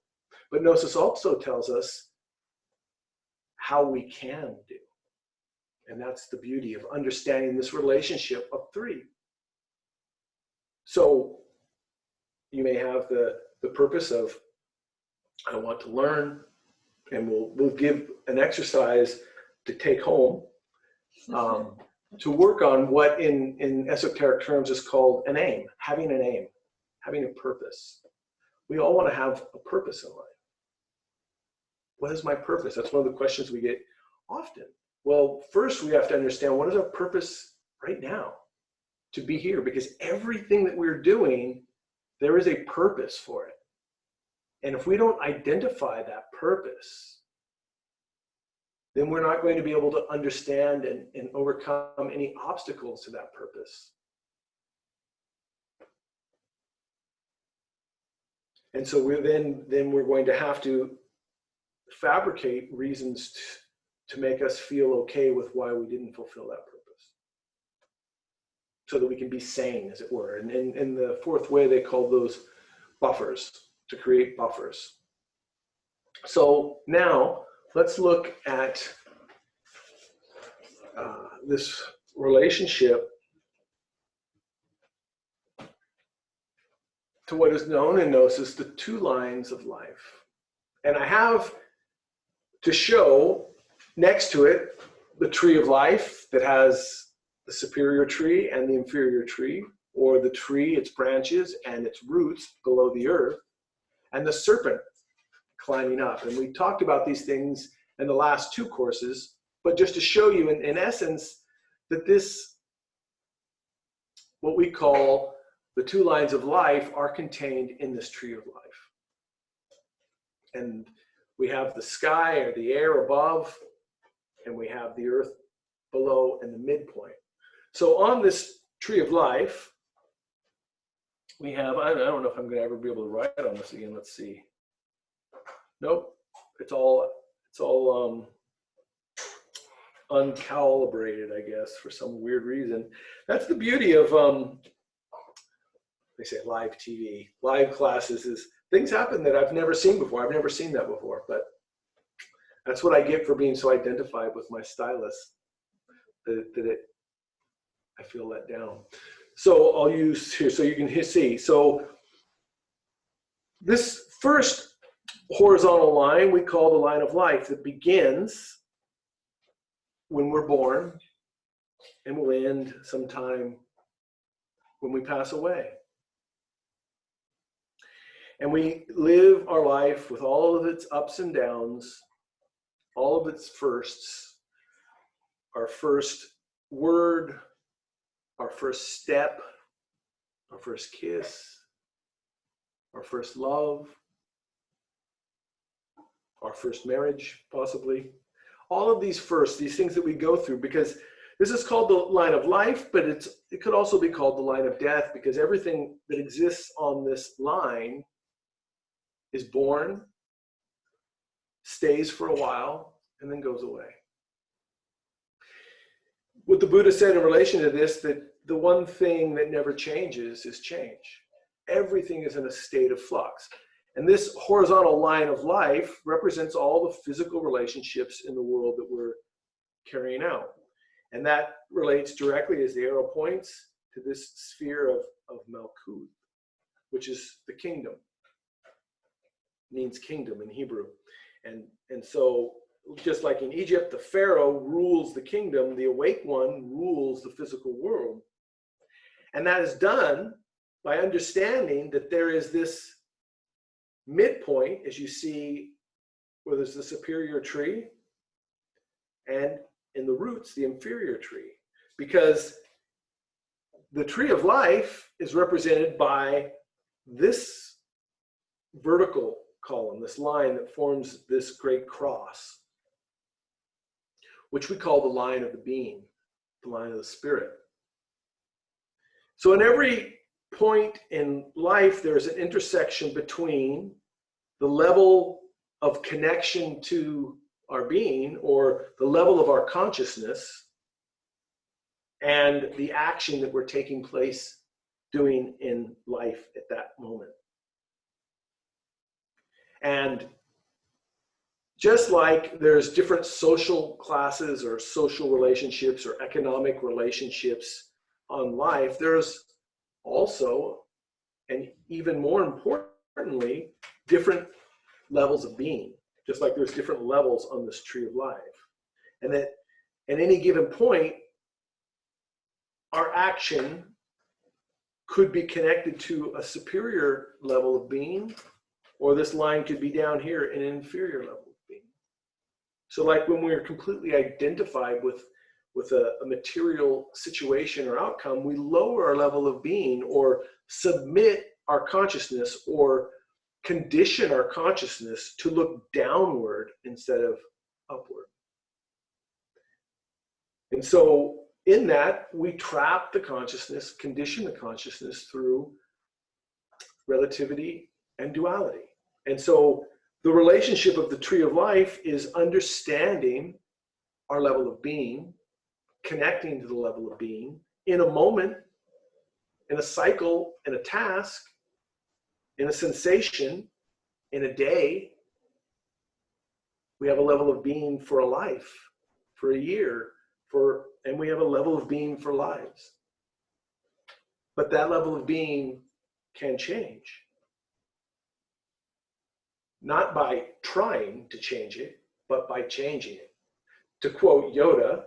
But Gnosis also tells us how we can do. And that's the beauty of understanding this relationship of three. So you may have the purpose of, I want to learn, and we'll give an exercise to take home to work on what in esoteric terms is called an aim, having a purpose. We all want to have a purpose in life. What is my purpose? That's one of the questions we get often. Well, first we have to understand, what is our purpose right now to be here? Because everything that we're doing, there is a purpose for it. And if we don't identify that purpose, then we're not going to be able to understand and overcome any obstacles to that purpose. And so we're going to have to fabricate reasons to make us feel okay with why we didn't fulfill that purpose, so that we can be sane, as it were. And in the fourth way, they call those buffers, to create buffers. So now let's look at this relationship to what is known in Gnosis, the two lines of life. And I have to show next to it the tree of life that has the superior tree and the inferior tree, or the tree, its branches and its roots below the earth, and the serpent climbing up. And we talked about these things in the last two courses, but just to show you in essence that this, what we call the two lines of life, are contained in this tree of life. And we have the sky or the air above, and we have the earth below and the midpoint. So on this tree of life, we have, I don't know if I'm going to ever be able to write on this again. Let's see. Nope. It's all uncalibrated, I guess, for some weird reason. That's the beauty of, they say live TV, live classes, is things happen that I've never seen before. I've never seen that before, but that's what I get for being so identified with my stylus, I feel let down. So I'll use here so you can see. So this first horizontal line we call the line of life that begins when we're born and will end sometime when we pass away. And we live our life with all of its ups and downs, all of its firsts, our first word, our first step, our first kiss, our first love, our first marriage, possibly. All of these firsts, these things that we go through, because this is called the line of life, but it could also be called the line of death, because everything that exists on this line is born, stays for a while, and then goes away. What the Buddha said in relation to this, that the one thing that never changes is change. Everything is in a state of flux. And this horizontal line of life represents all the physical relationships in the world that we're carrying out. And that relates directly, as the arrow points, to this sphere of Malkuth, which is the kingdom. It means kingdom in Hebrew. And so, just like in Egypt, the Pharaoh rules the kingdom, the awake one rules the physical world. And that is done by understanding that there is this midpoint, as you see, where there's the superior tree, and in the roots, the inferior tree. Because the tree of life is represented by this vertical column, this line that forms this great cross, which we call the line of the being, the line of the spirit. So in every point in life, there's an intersection between the level of connection to our being, or the level of our consciousness, and the action that we're taking place doing in life at that moment. And just like there's different social classes or social relationships or economic relationships on life, there's also, and even more importantly, different levels of being, just like there's different levels on this tree of life. And that at any given point, our action could be connected to a superior level of being, or this line could be down here in an inferior level of being. So like when we're completely identified with a material situation or outcome, we lower our level of being, or submit our consciousness, or condition our consciousness to look downward instead of upward. And so in that, we trap the consciousness, condition the consciousness through relativity and duality. And so the relationship of the tree of life is understanding our level of being, connecting to the level of being in a moment, in a cycle, in a task, in a sensation, in a day. We have a level of being for a life, for a year, and we have a level of being for lives. But that level of being can change. Not by trying to change it, but by changing it. to quote Yoda,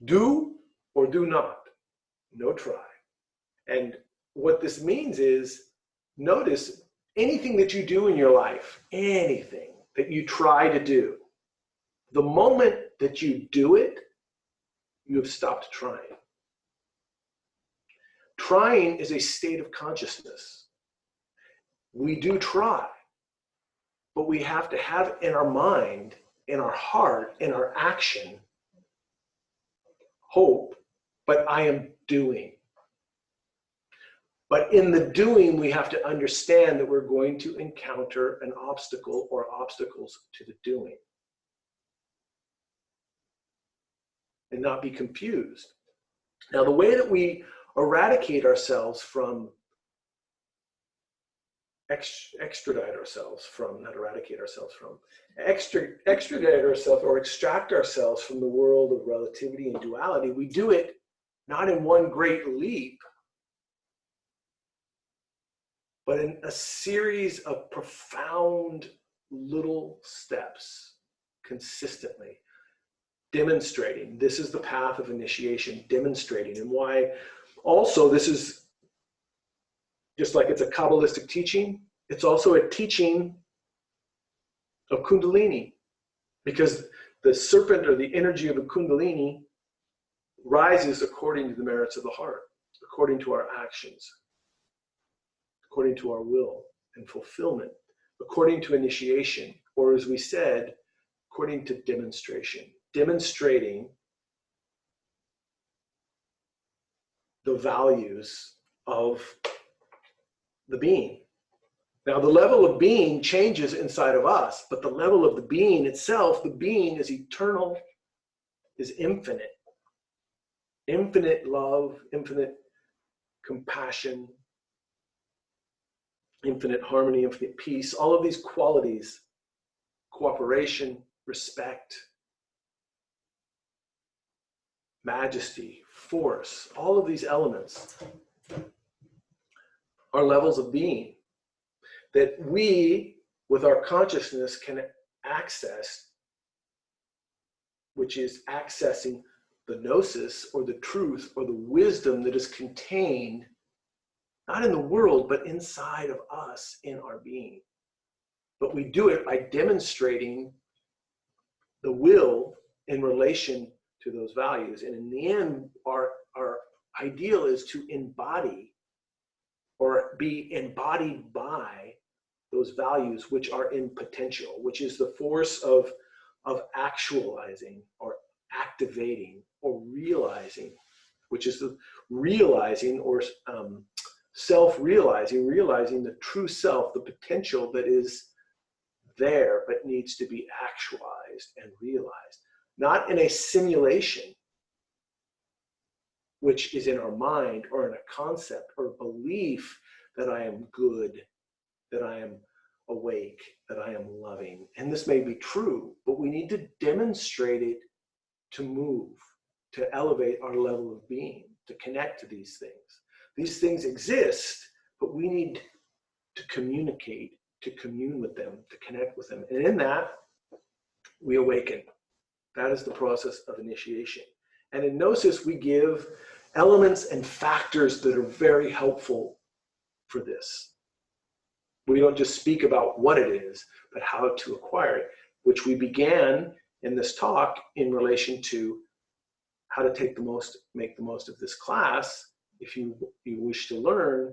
do or do not, no try. And what this means is, notice anything that you do in your life, anything that you try to do, the moment that you do it, you have stopped trying. Trying is a state of consciousness. We do try, but we have to have in our mind, in our heart, in our action, hope, but I am doing. But in the doing, we have to understand that we're going to encounter an obstacle or obstacles to the doing. And not be confused. Now, the way that we eradicate ourselves from, extradite ourselves from, not eradicate ourselves from, extradite ourselves or extract ourselves from the world of relativity and duality, we do it not in one great leap, but in a series of profound little steps consistently, demonstrating. This is the path of initiation, demonstrating. And why also this is, just like it's a Kabbalistic teaching, it's also a teaching of Kundalini, because the serpent or the energy of the Kundalini rises according to the merits of the heart, according to our actions, according to our will and fulfillment, according to initiation, or as we said, according to demonstration, demonstrating the values of the being. Now, the level of being changes inside of us, but the level of the being itself, the being is eternal, is infinite. Infinite love, infinite compassion, infinite harmony, infinite peace, all of these qualities, cooperation, respect, majesty, force, all of these elements are levels of being that we, with our consciousness, can access, which is accessing the gnosis or the truth or the wisdom that is contained not in the world, but inside of us, in our being. But we do it by demonstrating the will in relation to those values. And in the end, our ideal is to embody or be embodied by those values which are in potential, which is the force of actualizing or activating or realizing, which is the realizing or self-realizing, realizing the true self, the potential that is there but needs to be actualized and realized, not in a simulation, which is in our mind or in a concept or belief that I am good, that I am awake, that I am loving. And this may be true, but we need to demonstrate it to move, to elevate our level of being, to connect to these things. These things exist, but we need to communicate, to commune with them, to connect with them. And in that, we awaken. That is the process of initiation. And in Gnosis, we give elements and factors that are very helpful for this. We don't just speak about what it is, but how to acquire it, which we began in this talk in relation to how to make the most of this class. If you wish to learn,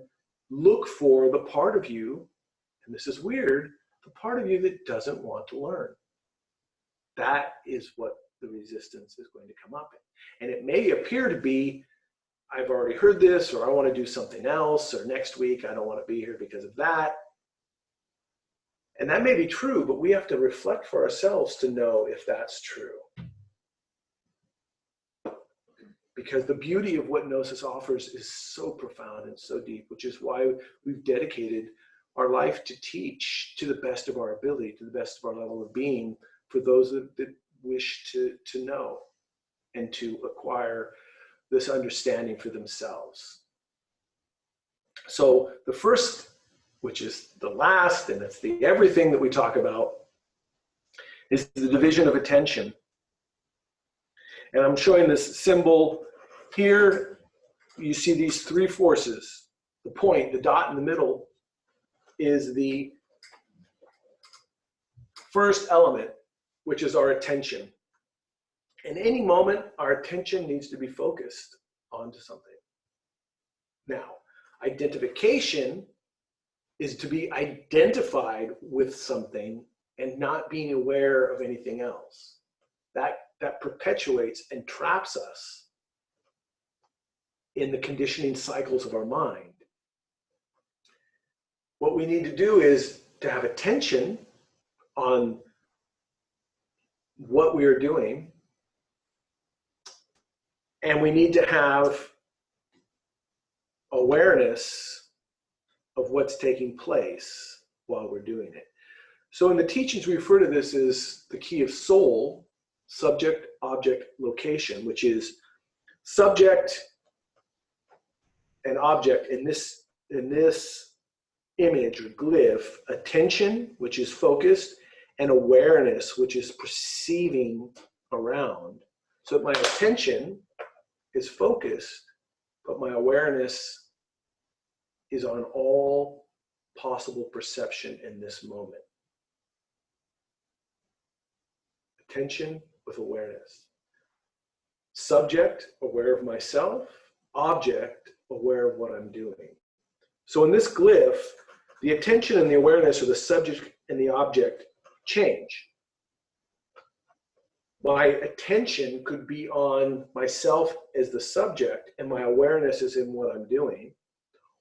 look for the part of you, and this is weird, the part of you that doesn't want to learn. That is what the resistance is going to come up in. And it may appear to be, I've already heard this, or I want to do something else, or next week I don't want to be here because of that. And that may be true, but we have to reflect for ourselves to know if that's true. Because the beauty of what Gnosis offers is so profound and so deep, which is why we've dedicated our life to teach to the best of our ability, to the best of our level of being, for those that wish to know and to acquire this understanding for themselves. So the first, which is the last, and it's the everything that we talk about, is the division of attention. And I'm showing this symbol here. You see these three forces. The point, the dot in the middle, is the first element, which is our attention. In any moment, our attention needs to be focused onto something. Now, identification is to be identified with something and not being aware of anything else. That perpetuates and traps us in the conditioning cycles of our mind. What we need to do is to have attention on what we are doing, and we need to have awareness of what's taking place while we're doing it. So in the teachings, we refer to this as the key of soul, subject, object, location, which is subject and object in this image or glyph, attention, which is focused, and awareness, which is perceiving around. So my attention is focused, but my awareness is on all possible perception in this moment. Attention with awareness. Subject, aware of myself. Object, aware of what I'm doing. So in this glyph, the attention and the awareness, or the subject and the object, change. My attention could be on myself as the subject, and my awareness is in what I'm doing.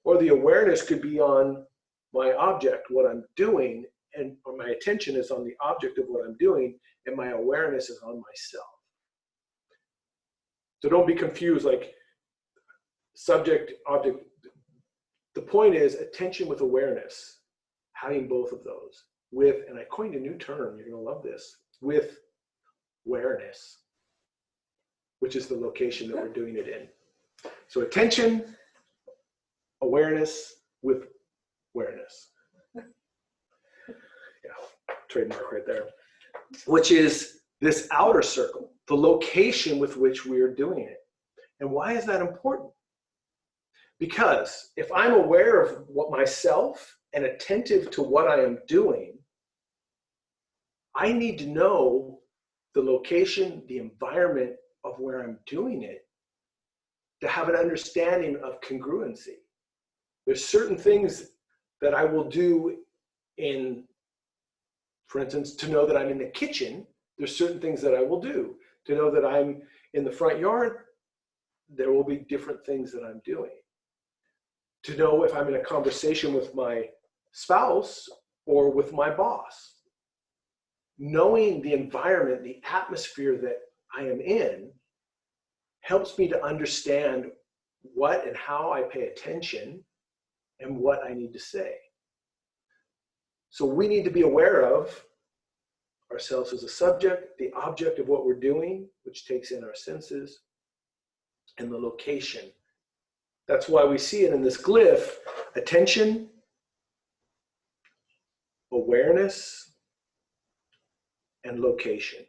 Or the awareness could be on my object, what I'm doing, and my attention is on the object of what I'm doing, and my awareness is on myself. So don't be confused, like subject, object. The point is attention with awareness, having both of those with, and I coined a new term, you're going to love this, with awareness, which is the location that we're doing it in. So attention, awareness with awareness. Yeah, trademark right there. Which is this outer circle, the location with which we are doing it. And why is that important? Because if I'm aware of what myself and attentive to what I am doing, I need to know the location, the environment of where I'm doing it to have an understanding of congruency. There's certain things that I will do in, for instance, to know that I'm in the kitchen, there's certain things that I will do. To know that I'm in the front yard, there will be different things that I'm doing. To know if I'm in a conversation with my spouse or with my boss. Knowing the environment, the atmosphere that I am in helps me to understand what and how I pay attention and what I need to say. So we need to be aware of ourselves as a subject, the object of what we're doing, which takes in our senses, and the location. That's why we see it in this glyph: attention, awareness, and location.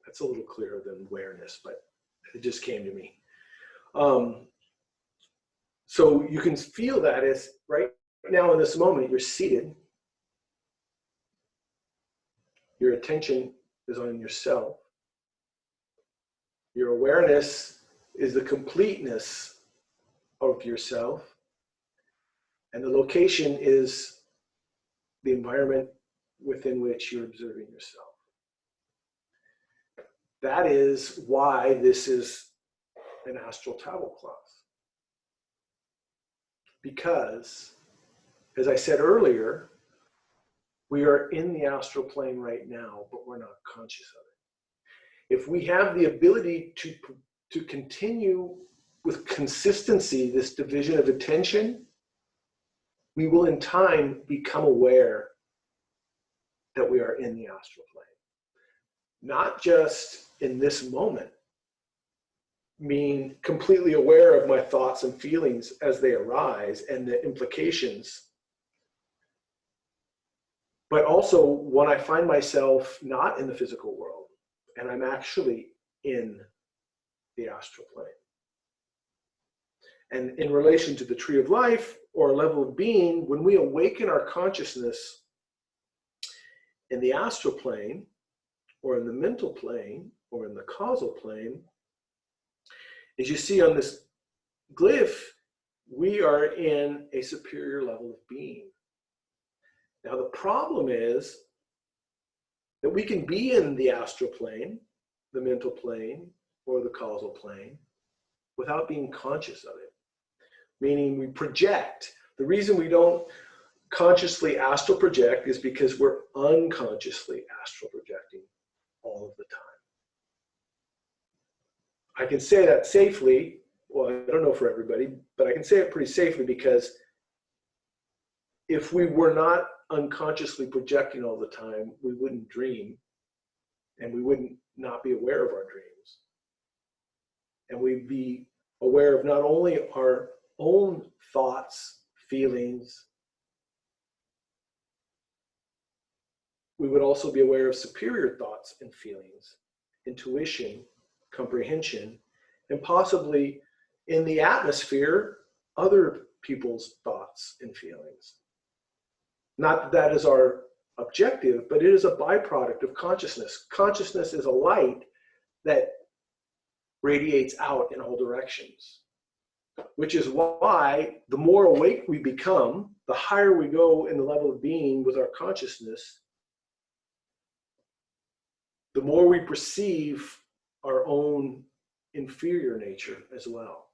That's a little clearer than awareness, but it just came to me. So you can feel that as right now in this moment, you're seated. Your attention is on yourself. Your awareness is the completeness of yourself. And the location is the environment within which you're observing yourself. That is why this is an astral tablecloth. Because, as I said earlier, we are in the astral plane right now, but we're not conscious of it. If we have the ability to continue with consistency this division of attention, we will in time become aware that we are in the astral plane. Not just in this moment, being completely aware of my thoughts and feelings as they arise and the implications But also when I find myself not in the physical world and I'm actually in the astral plane. And in relation to the tree of life or a level of being, when we awaken our consciousness in the astral plane or in the mental plane or in the causal plane, as you see on this glyph, we are in a superior level of being. Now the problem is that we can be in the astral plane, the mental plane, or the causal plane without being conscious of it. Meaning we project. The reason we don't consciously astral project is because we're unconsciously astral projecting all of the time. I can say that safely. Well, I don't know for everybody, but I can say it pretty safely because if we were not unconsciously projecting all the time, we wouldn't dream and we wouldn't not be aware of our dreams. And we'd be aware of not only our own thoughts, feelings, we would also be aware of superior thoughts and feelings, intuition, comprehension, and possibly in the atmosphere, other people's thoughts and feelings. Not that that is our objective, but it is a byproduct of consciousness. Consciousness is a light that radiates out in all directions, which is why the more awake we become, the higher we go in the level of being with our consciousness, the more we perceive our own inferior nature as well,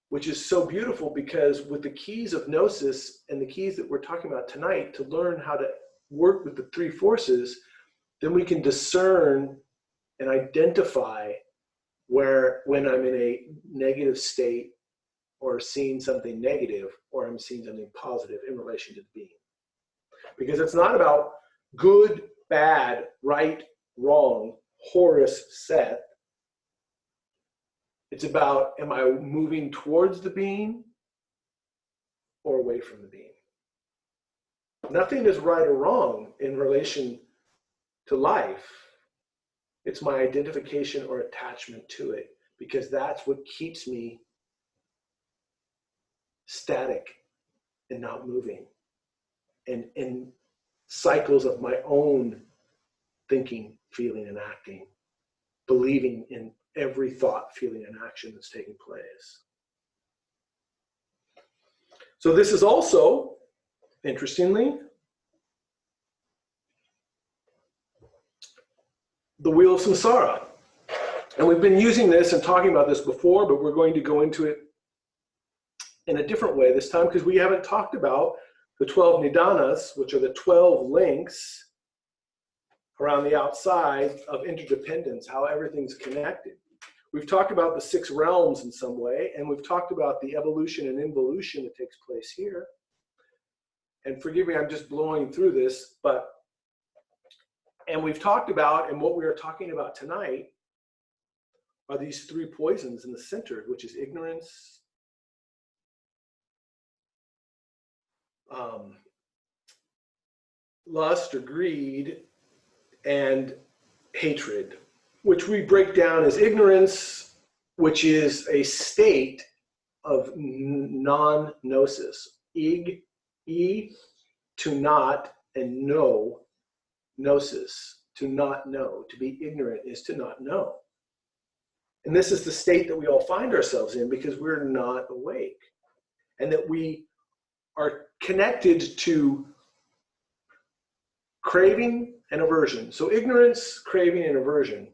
which is so beautiful because with the keys of Gnosis and the keys that we're talking about tonight to learn how to work with the three forces, then we can discern and identify when I'm in a negative state or seeing something negative or I'm seeing something positive in relation to the being. Because it's not about good, bad, right, wrong, Horus, Set. It's about, am I moving towards the being or away from the being? Nothing is right or wrong in relation to life. It's my identification or attachment to it, because that's what keeps me static and not moving, and in cycles of my own thinking, feeling, and acting, believing in every thought, feeling, and action that's taking place. So this is also, interestingly, the wheel of samsara. And we've been using this and talking about this before, but we're going to go into it in a different way this time because we haven't talked about the 12 nidanas, which are the 12 links around the outside of interdependence, how everything's connected. We've talked about the 6 realms in some way, and we've talked about the evolution and involution that takes place here. And forgive me, I'm just blowing through this, and we've talked about, and what we are talking about tonight are these 3 poisons in the center, which is ignorance, lust or greed, and hatred, which we break down as ignorance, which is a state of non-gnosis. E, to not, and know, gnosis, to not know. To be ignorant is to not know. And this is the state that we all find ourselves in because we're not awake. And that we are connected to craving and aversion. So ignorance, craving, and aversion.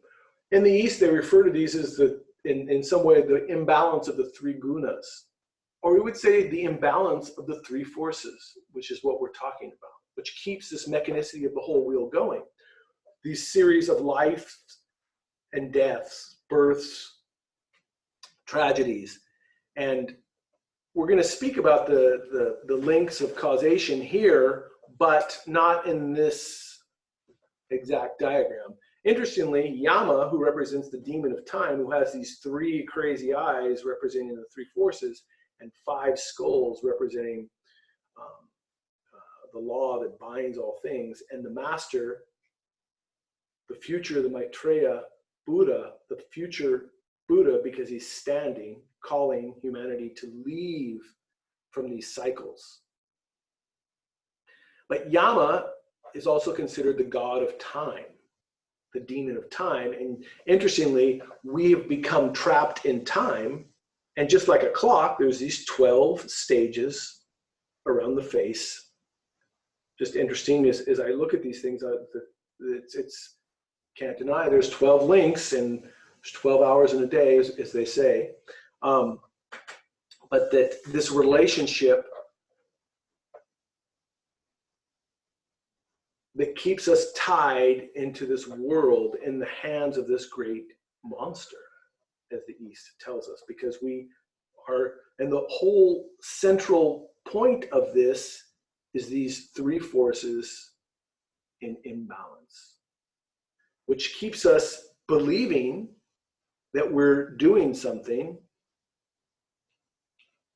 In the East, they refer to these as in some way, the imbalance of the 3 gunas. Or we would say the imbalance of the 3 forces, which is what we're talking about, which keeps this mechanicity of the whole wheel going. These series of life and deaths, births, tragedies. And we're going to speak about the links of causation here, but not in this exact diagram. Interestingly, Yama, who represents the demon of time, who has these 3 crazy eyes representing the 3 forces, and 5 skulls representing the law that binds all things, and the master, the future, the Maitreya Buddha, the future Buddha, because he's standing, calling humanity to leave from these cycles. But Yama is also considered the god of time, the demon of time. And interestingly, we have become trapped in time. And just like a clock, there's these 12 stages around the face. Just interesting as I look at these things, it's can't deny there's 12 links and there's 12 hours in a day, as they say. But that this relationship that keeps us tied into this world in the hands of this great monster, as the East tells us, because we are, and the whole central point of this is these three forces in imbalance, which keeps us believing that we're doing something,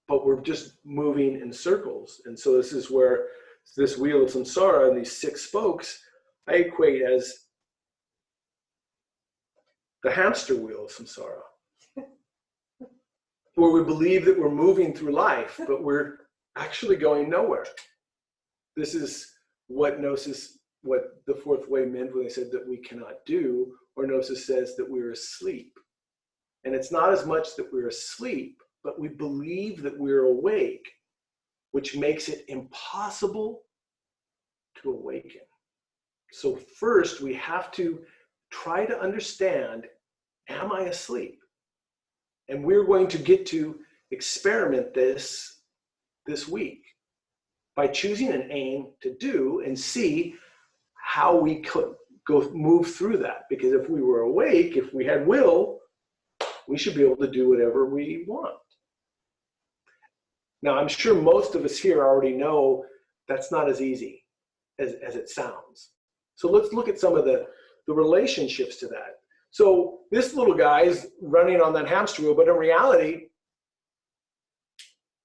but we're just moving in circles. And so this is where this wheel of samsara and these 6 spokes I equate as the hamster wheel of samsara, where we believe that we're moving through life, but we're actually going nowhere. This is what Gnosis, what the fourth way meant when they said that we cannot do, or Gnosis says that we're asleep. And it's not as much that we're asleep, but we believe that we're awake, which makes it impossible to awaken. So first, we have to try to understand, am I asleep? And we're going to get to experiment this week by choosing an aim to do and see how we could move through that. Because if we were awake, if we had will, we should be able to do whatever we want. Now, I'm sure most of us here already know that's not as easy as it sounds. So let's look at some of the relationships to that. So this little guy is running on that hamster wheel, but in reality,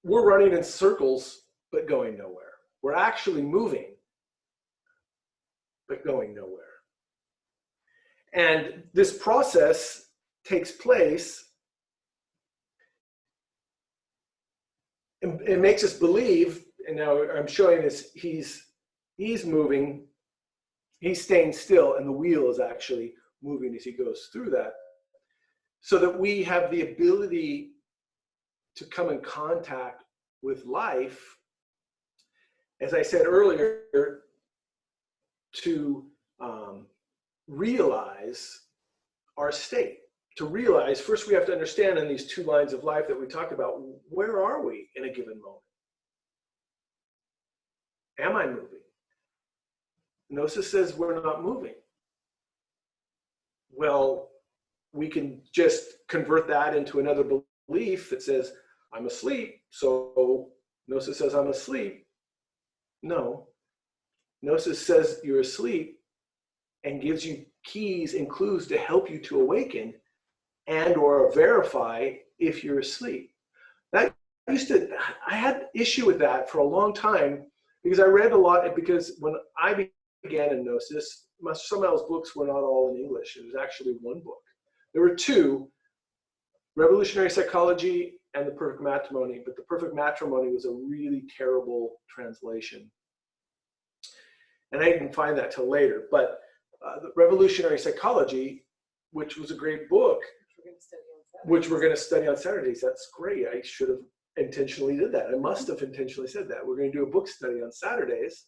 we're running in circles, but going nowhere. We're actually moving, but going nowhere. And this process takes place, and it makes us believe, and now I'm showing this, he's moving, he's staying still, and the wheel is actually moving as he goes through that, so that we have the ability to come in contact with life, as I said earlier, to realize our state. To realize, first we have to understand in these 2 lines of life that we talked about, where are we in a given moment? Am I moving? Gnosis says we're not moving. Well, we can just convert that into another belief that says, I'm asleep, so Gnosis says I'm asleep. No. Gnosis says you're asleep and gives you keys and clues to help you to awaken and or verify if you're asleep. I had issue with that for a long time because I read a lot, because when I began in Gnosis, some of those books were not all in English. It was actually 1 book. There were 2, Revolutionary Psychology and The Perfect Matrimony, but The Perfect Matrimony was a really terrible translation. And I didn't find that till later, but the Revolutionary Psychology, which was a great book, which we're going to study on Saturdays. That's great. I should have intentionally did that. I must have intentionally said that. We're going to do a book study on Saturdays.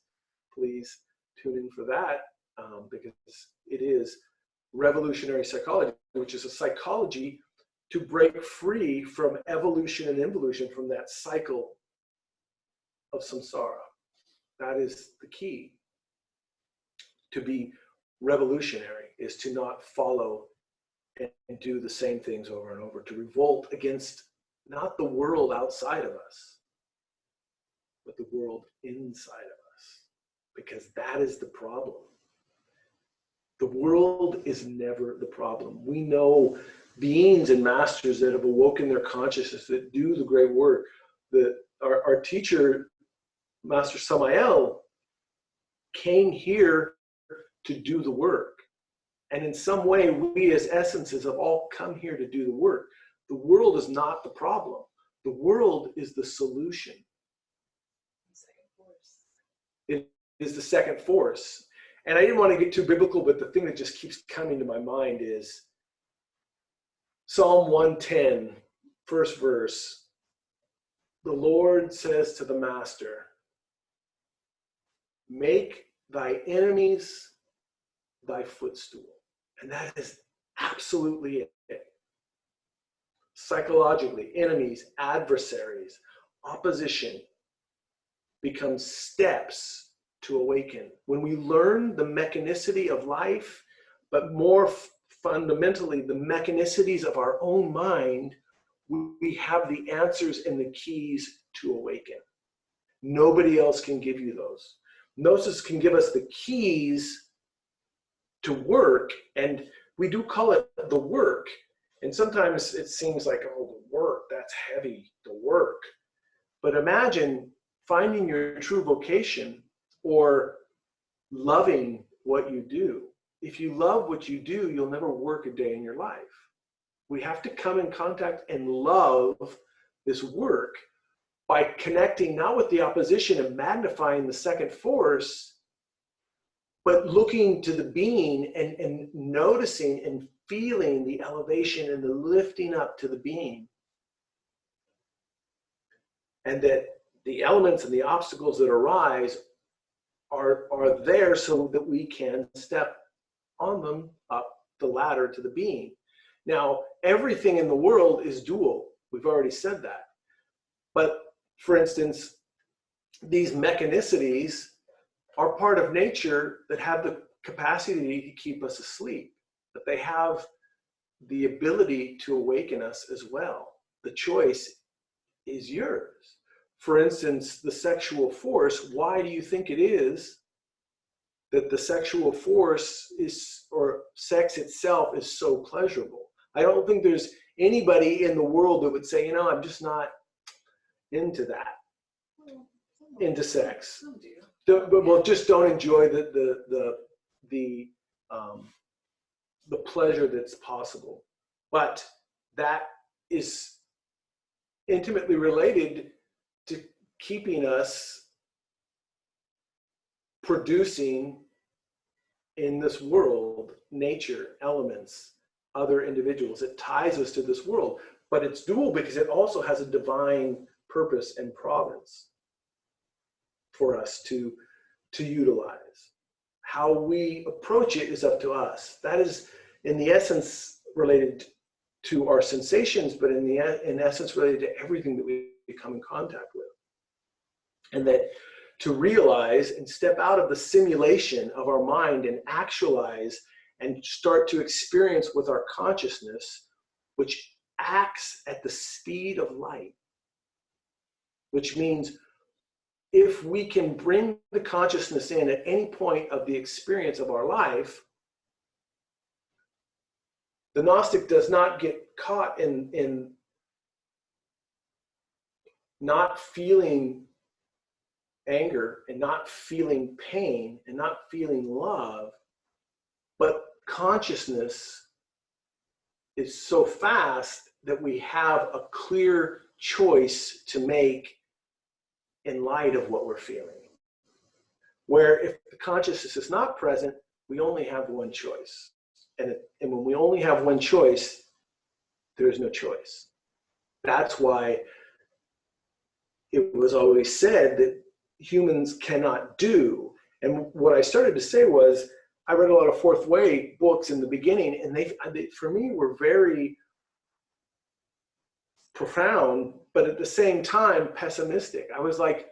Please tune in for that, because it is revolutionary psychology, which is a psychology to break free from evolution and involution, from that cycle of samsara. That is the key. To be revolutionary is to not follow and do the same things over and over, to revolt against not the world outside of us, but the world inside of us, because that is the problem. The world is never the problem. We know beings and masters that have awoken their consciousness, that do the great work. That our teacher, Master Samael, came here to do the work. And in some way, we as essences have all come here to do the work. The world is not the problem. The world is the solution. It is the second force. And I didn't want to get too biblical, but the thing that just keeps coming to my mind is Psalm 110, first verse. The Lord says to the Master, make thy enemies thy footstool. And that is absolutely it. Psychologically, enemies, adversaries, opposition becomes steps to awaken. When we learn the mechanicity of life, but more fundamentally, the mechanicities of our own mind, we have the answers and the keys to awaken. Nobody else can give you those. Gnosis can give us the keys to work, and we do call it the work. And sometimes it seems like, oh, the work, that's heavy, the work. But imagine finding your true vocation or loving what you do. If you love what you do, you'll never work a day in your life. We have to come in contact and love this work by connecting not with the opposition and magnifying the second force, but looking to the being and noticing and feeling the elevation and the lifting up to the being. And that the elements and the obstacles that arise are there so that we can step on them up the ladder to the being. Now, everything in the world is dual. We've already said that. But for instance, these mechanicities are part of nature that have the capacity to keep us asleep, that they have the ability to awaken us as well. The choice is yours. For instance, the sexual force, why do you think it is that the sexual force is, or sex itself is so pleasurable? I don't think there's anybody in the world that would say, I'm just not into that, into sex. Some do. Well, just don't enjoy the pleasure that's possible. But that is intimately related to keeping us producing in this world, nature, elements, other individuals. It ties us to this world, but it's dual because it also has a divine purpose and providence for us to utilize. How we approach it is up to us. That is, in the essence, related to our sensations, but in essence related to everything that we come in contact with. And that to realize and step out of the simulation of our mind and actualize and start to experience with our consciousness, which acts at the speed of light, which means if we can bring the consciousness in at any point of the experience of our life, the Gnostic does not get caught in not feeling anger and not feeling pain and not feeling love, but consciousness is so fast that we have a clear choice to make in light of what we're feeling. Where if the consciousness is not present, we only have one choice. And when we only have one choice, there's no choice. That's why it was always said that humans cannot do. And what I started to say was, I read a lot of fourth way books in the beginning, and they for me were very profound, but at the same time pessimistic. I was like,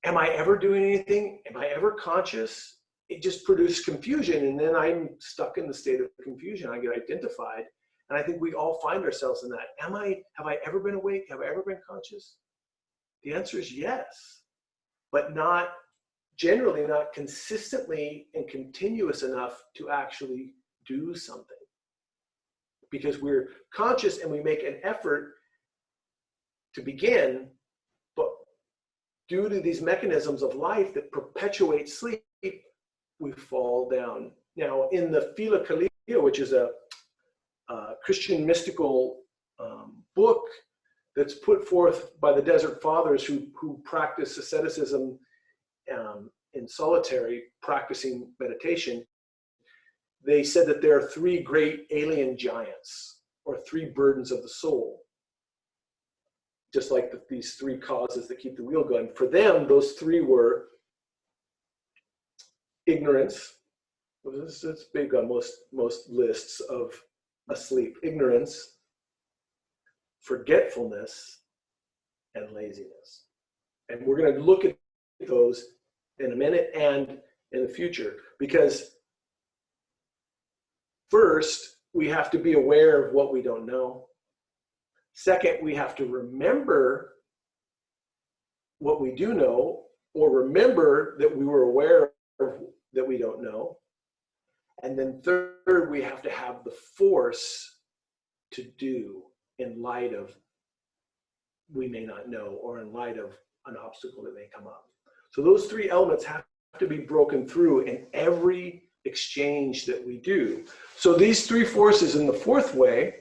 am I ever doing anything? Am I ever conscious? It just produced confusion, and then I'm stuck in the state of confusion. I get identified, and I think we all find ourselves in that. Have I ever been awake? Have I ever been conscious? The answer is yes, but not generally, not consistently and continuous enough to actually do something. Because we're conscious and we make an effort to begin, but due to these mechanisms of life that perpetuate sleep, we fall down. Now, in the Philokalia, which is a Christian mystical book that's put forth by the Desert Fathers who practice asceticism in solitary, practicing meditation, they said that there are three great alien giants, or three burdens of the soul, just like these three causes that keep the wheel going. For them, those three were ignorance. It's big on most lists of asleep. Ignorance, forgetfulness, and laziness. And we're going to look at those in a minute and in the future, because first, we have to be aware of what we don't know. Second, we have to remember what we do know, or remember that we were aware of that we don't know. And then third, we have to have the force to do in light of we may not know, or in light of an obstacle that may come up. So those three elements have to be broken through in every exchange that we do. So these three forces in the fourth way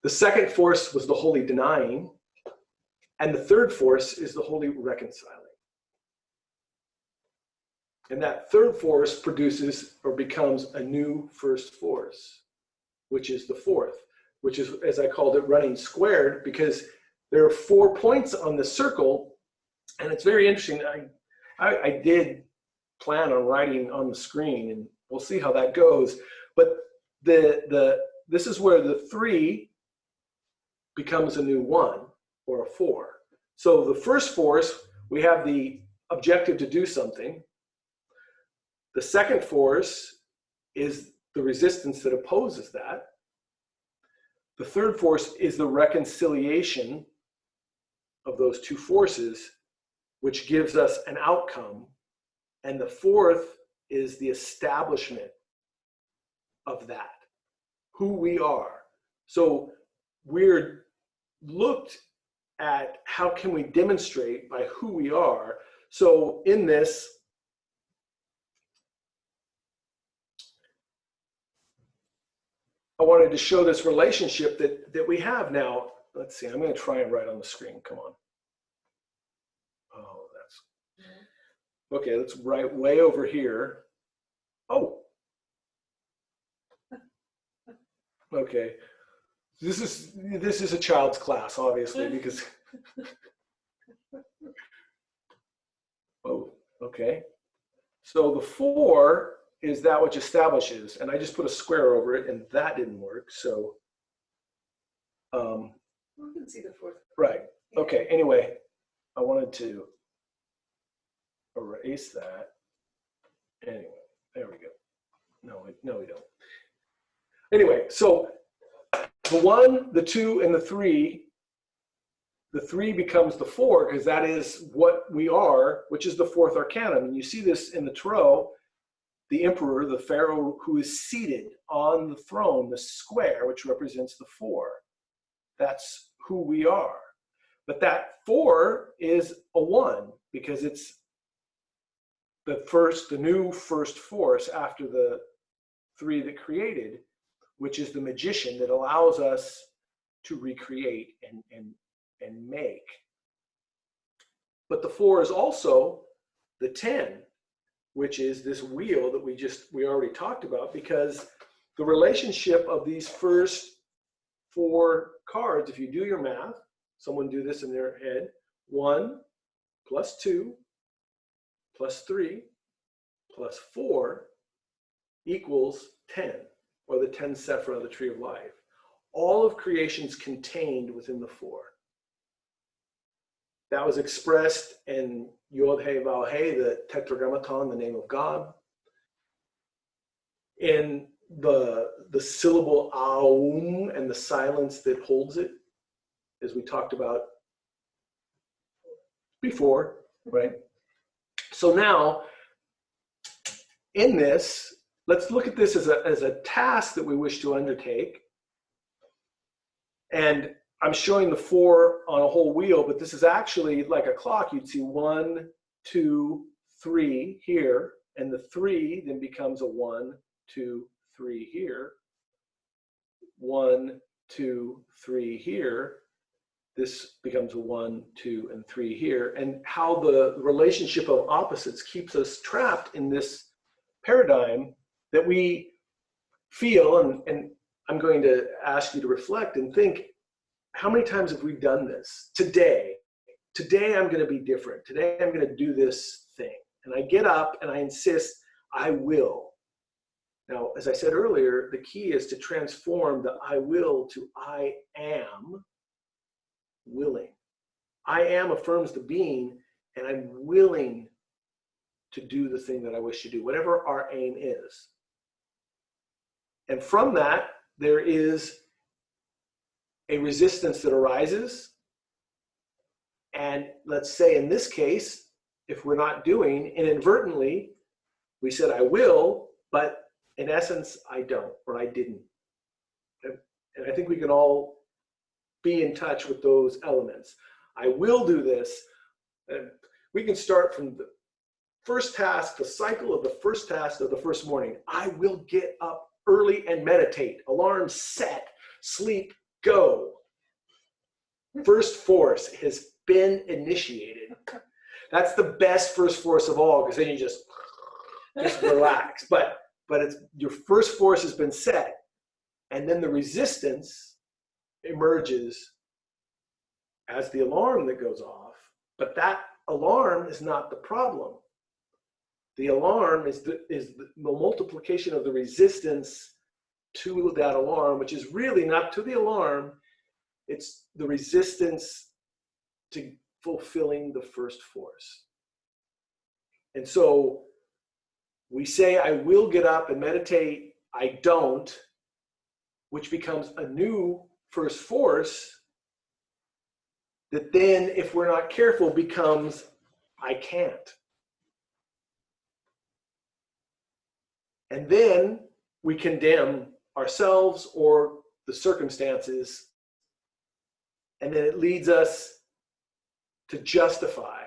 the second force was the holy denying, and the third force is the holy reconciling. And that third force produces or becomes a new first force, which is the fourth, which is, as I called it, running squared, because there are 4 points on the circle, and it's very interesting. I did plan on writing on the screen, and we'll see how that goes. But this is where the 3 becomes a new 1 or a 4. So the first force, we have the objective to do something. The second force is the resistance that opposes that. The third force is the reconciliation of those 2 forces, which gives us an outcome. And the fourth is the establishment of that, who we are. So we're looked at how can we demonstrate by who we are. So in this, I wanted to show this relationship that we have now. Let's see, I'm going to try and write on the screen. Come on. Oh, that's okay. Let's write way over here. Oh, okay. This is a child's class, obviously, because. Oh, okay. So the 4 is that which establishes, and I just put a square over it, and that didn't work. So, We can see the fourth. right. Okay. Anyway, I wanted to erase that. Anyway, there we go. No, we don't. Anyway, so the 1, the 2, and the 3. The 3 becomes the 4 because that is what we are, which is the 4th arcanum. And you see this in the Tarot. The emperor, the pharaoh who is seated on the throne, the square, which represents the 4. That's who we are. But that 4 is a 1 because it's the new first force after the 3 that created, which is the magician that allows us to recreate and make. But the 4 is also the 10, which is this wheel that we already talked about, because the relationship of these first 4 cards, if you do your math, someone do this in their head, 1 plus 2 plus 3 plus 4 equals 10, or the 10 sephira of the tree of life. All of creation's contained within the 4. That was expressed in Yod He Vav He, the Tetragrammaton, the name of God. In the syllable Aum and the silence that holds it, as we talked about before, right? So now, in this, let's look at this as a task that we wish to undertake. And I'm showing the 4 on a whole wheel, but this is actually like a clock. You'd see 1, 2, 3 here, and the 3 then becomes a 1, 2, 3 here. 1, 2, 3 here. This becomes a 1, 2, and 3 here. And how the relationship of opposites keeps us trapped in this paradigm that we feel, and I'm going to ask you to reflect and think, how many times have we done this? Today I'm going to be different. Today I'm going to do this thing. And I get up and I insist, I will. Now, as I said earlier, the key is to transform the I will to I am willing. I am affirms the being, and I'm willing to do the thing that I wish to do, whatever our aim is. And from that, there is a resistance that arises. And let's say in this case, if we're not doing, inadvertently, we said I will, but in essence, I don't, or I didn't. And I think we can all be in touch with those elements. I will do this. And we can start from the first task, the cycle of the first task of the first morning. I will get up early and meditate. Alarm set, sleep, go. First force has been initiated. That's the best first force of all, because then you just relax. But it's, your first force has been set, and then the resistance emerges as the alarm that goes off. But that alarm is not the problem. The alarm is the multiplication of the resistance to that alarm, which is really not to the alarm, it's the resistance to fulfilling the first force. And so we say, I will get up and meditate, I don't, which becomes a new first force that then, if we're not careful, becomes I can't. And then we condemn ourselves or the circumstances, and then it leads us to justify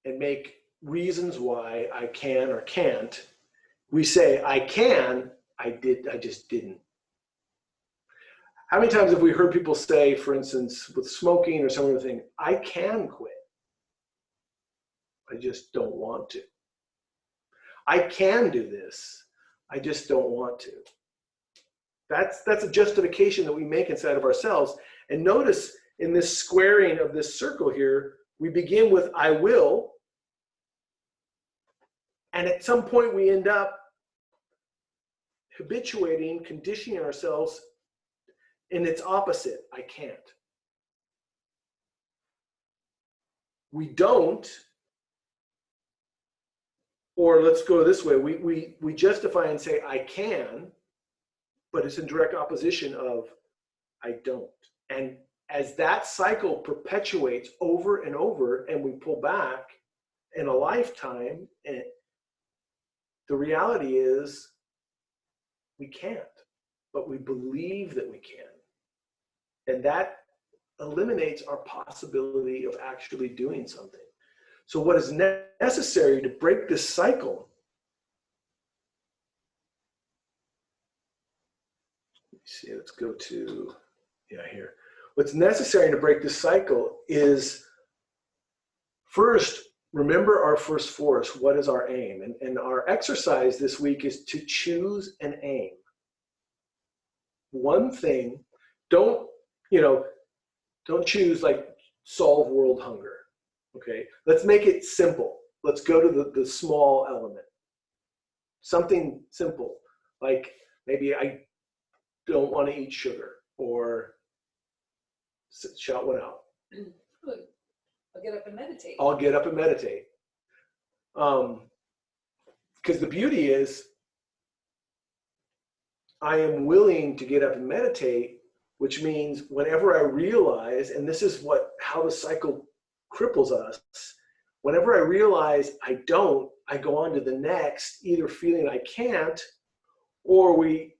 and make reasons why I can or can't. We say, I can, I just didn't. How many times have we heard people say, for instance, with smoking or some other thing, I can quit, I just don't want to. I can do this, I just don't want to. That's a justification that we make inside of ourselves. And notice in this squaring of this circle here, we begin with I will, and at some point we end up habituating, conditioning ourselves in its opposite, I can't. We don't, or let's go this way, we justify and say I can, but it's in direct opposition of I don't. And as that cycle perpetuates over and over, and we pull back in a lifetime, and the reality is we can't, but we believe that we can. And that eliminates our possibility of actually doing something. So what is necessary to break this cycle? Let's see, let's go to, here. What's necessary to break this cycle is, first, remember our first force. What is our aim? And our exercise this week is to choose an aim. One thing, don't choose like solve world hunger. Okay, let's make it simple. Let's go to the small element. Something simple, like maybe I don't want to eat sugar, or shout one out. I'll get up and meditate. I'll get up and meditate. Because the beauty is, I am willing to get up and meditate, which means whenever I realize, and this is how the cycle cripples us, whenever I realize I don't, I go on to the next, either feeling I can't, or we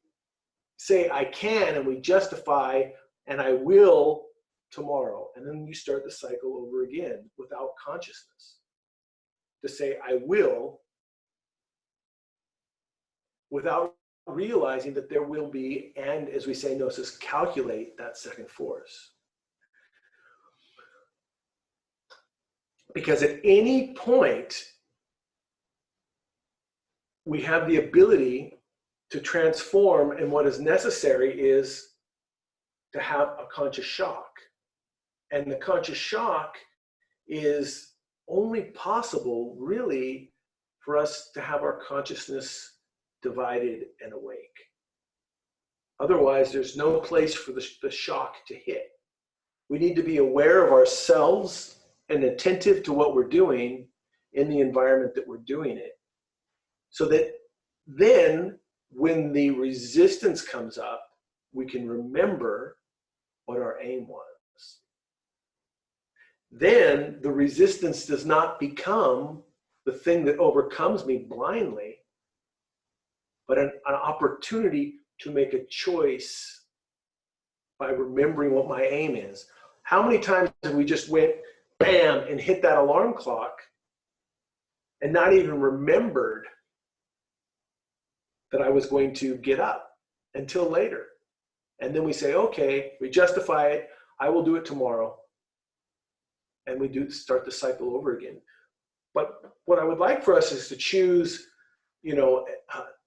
say I can and we justify, and I will tomorrow. And then you start the cycle over again without consciousness. To say, I will, without realizing that there will be, and as we say in Gnosis, calculate that second force. Because at any point, we have the ability to transform, and what is necessary is to have a conscious shock. And the conscious shock is only possible, really, for us to have our consciousness divided and awake. Otherwise, there's no place for the shock to hit. We need to be aware of ourselves and attentive to what we're doing in the environment that we're doing it. So that then, when the resistance comes up, we can remember what our aim was. Then the resistance does not become the thing that overcomes me blindly, but an opportunity to make a choice by remembering what my aim is. How many times have we just went bam and hit that alarm clock and not even remembered that I was going to get up until later? And then we say, okay, we justify it, I will do it tomorrow. And we do start the cycle over again. But what I would like for us is to choose,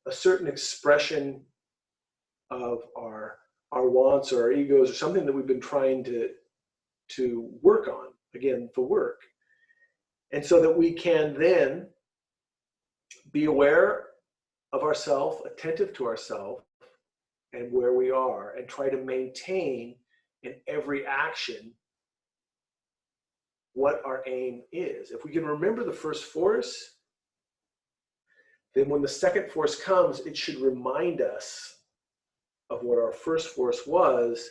a certain expression of our wants or our egos or something that we've been trying to work on, again, the work. And so that we can then be aware of ourselves, attentive to ourselves and where we are, and try to maintain in every action what our aim is. If we can remember the first force, then when the second force comes, it should remind us of what our first force was.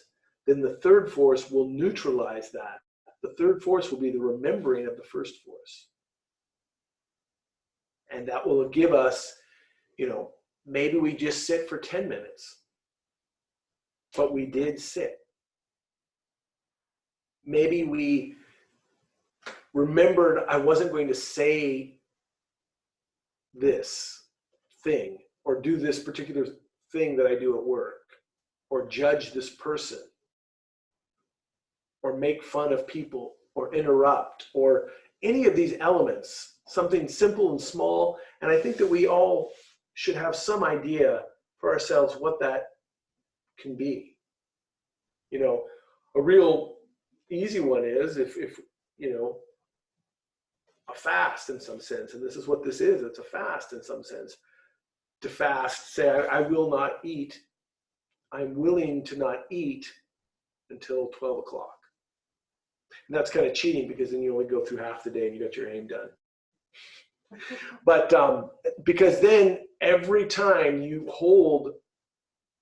Then the third force will neutralize that. The third force will be the remembering of the first force. And that will give us, maybe we just sit for 10 minutes, but we did sit. Maybe we remembered I wasn't going to say this thing or do this particular thing that I do at work, or judge this person, or make fun of people, or interrupt, or any of these elements, something simple and small. And I think that we all should have some idea for ourselves what that can be. A real easy one is if a fast in some sense, and this is what this is, it's a fast in some sense. To fast, say, I will not eat, I'm willing to not eat until 12 o'clock. And that's kind of cheating, because then you only go through half the day and you got your aim done. But because then every time you hold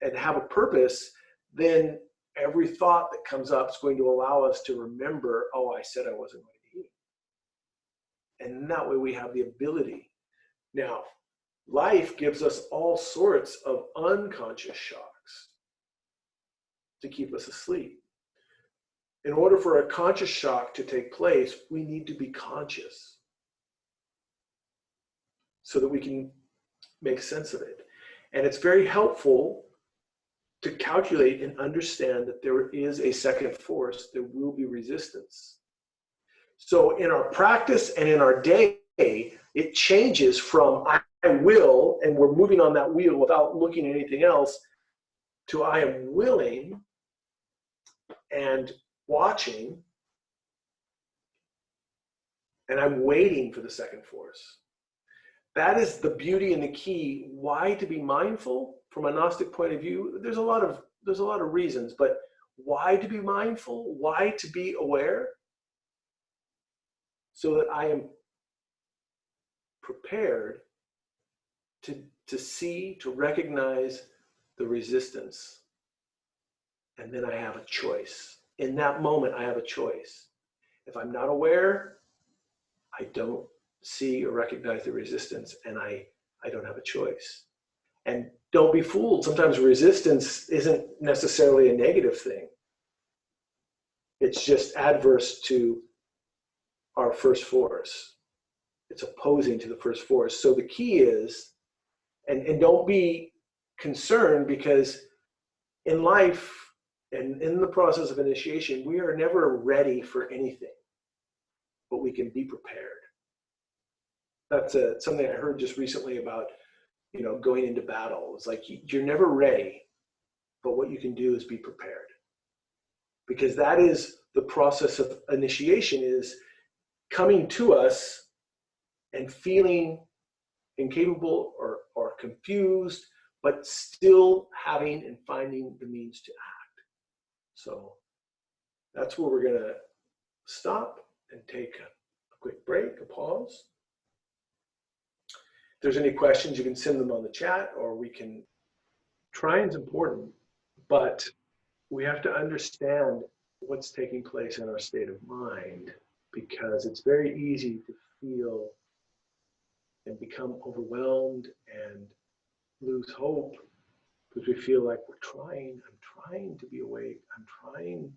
and have a purpose, then every thought that comes up is going to allow us to remember, oh, I said I wasn't going to eat. And that way we have the ability. Now, life gives us all sorts of unconscious shocks to keep us asleep. In order for a conscious shock to take place, we need to be conscious so that we can make sense of it. And it's very helpful to calculate and understand that there is a second force, there will be resistance. So in our practice and in our day, it changes from I will, and we're moving on that wheel without looking at anything else, to I am willing and watching, and I'm waiting for the second force. That is the beauty and the key. Why to be mindful from a Gnostic point of view? There's a lot of reasons, but why to be mindful? Why to be aware? So that I am prepared to see, to recognize the resistance. And then I have a choice. In that moment, I have a choice. If I'm not aware, I don't see or recognize the resistance, and I don't have a choice. And don't be fooled. Sometimes resistance isn't necessarily a negative thing. It's just adverse to our first force. It's opposing to the first force. So the key is, and don't be concerned, because in life and in the process of initiation, we are never ready for anything, but we can be prepared. That's something I heard just recently about, going into battle. It's like you're never ready, but what you can do is be prepared. Because that is the process of initiation, is coming to us and feeling incapable or confused, but still having and finding the means to act. So that's where we're going to stop and take a quick break, a pause. If there's any questions, you can send them on the chat, or we can try. It's important, but we have to understand what's taking place in our state of mind, because it's very easy to feel and become overwhelmed and lose hope, because we feel like I'm trying to be awake, I'm trying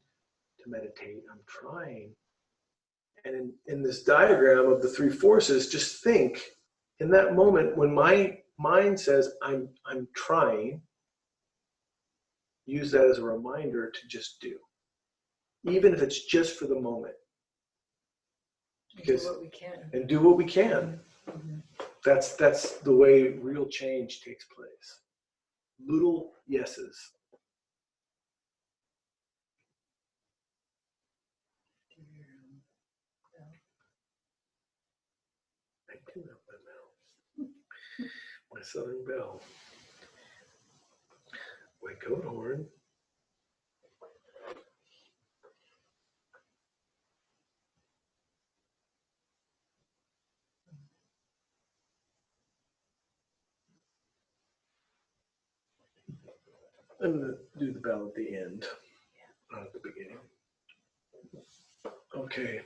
to meditate, I'm trying. And in this diagram of the three forces, just think, in that moment when my mind says I'm trying, use that as a reminder to just do, even if it's just for the moment. Because do what we can. And do what we can. Mm-hmm. That's the way real change takes place. Little yeses. I do have my bell. My southern bell. My goat horn. I'm going to do the bell at the end, not at the beginning. Okay.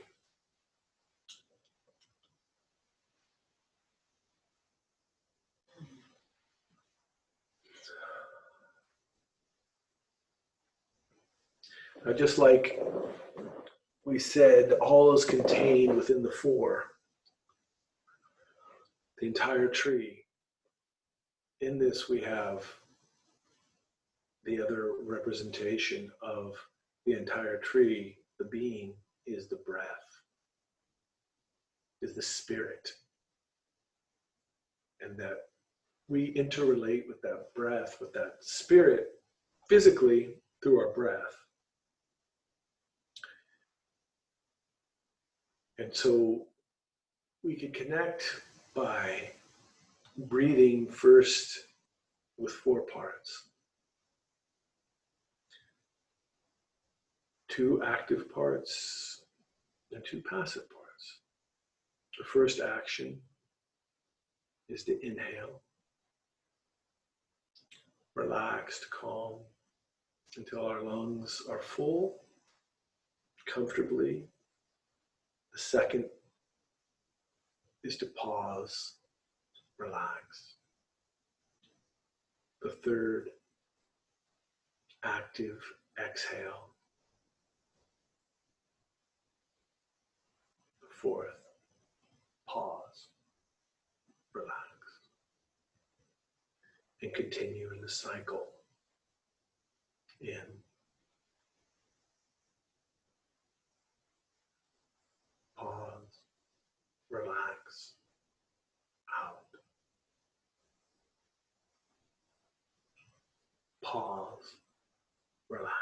Now, just like we said, all is contained within the four, the entire tree. In this, we have the other representation of the entire tree. The being is the breath, is the spirit. And that we interrelate with that breath, with that spirit, physically through our breath. And so we can connect by breathing first with four parts. 2 active parts and 2 passive parts. The first action is to inhale, relaxed, calm, until our lungs are full, comfortably. The second is to pause, relax. The third, active exhale. The fourth, pause, relax. And continue in the cycle. In, pause, relax, out. Pause, relax,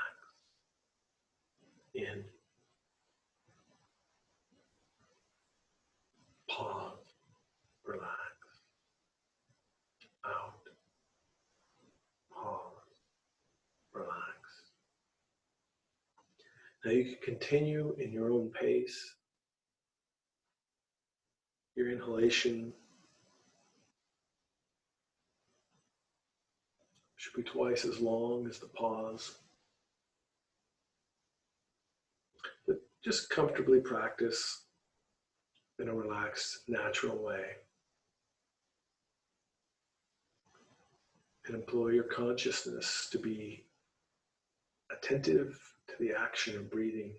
in, pause, relax, out, pause, relax. Now you can continue in your own pace. Your inhalation should be twice as long as the pause. But just comfortably practice in a relaxed, natural way. And employ your consciousness to be attentive to the action of breathing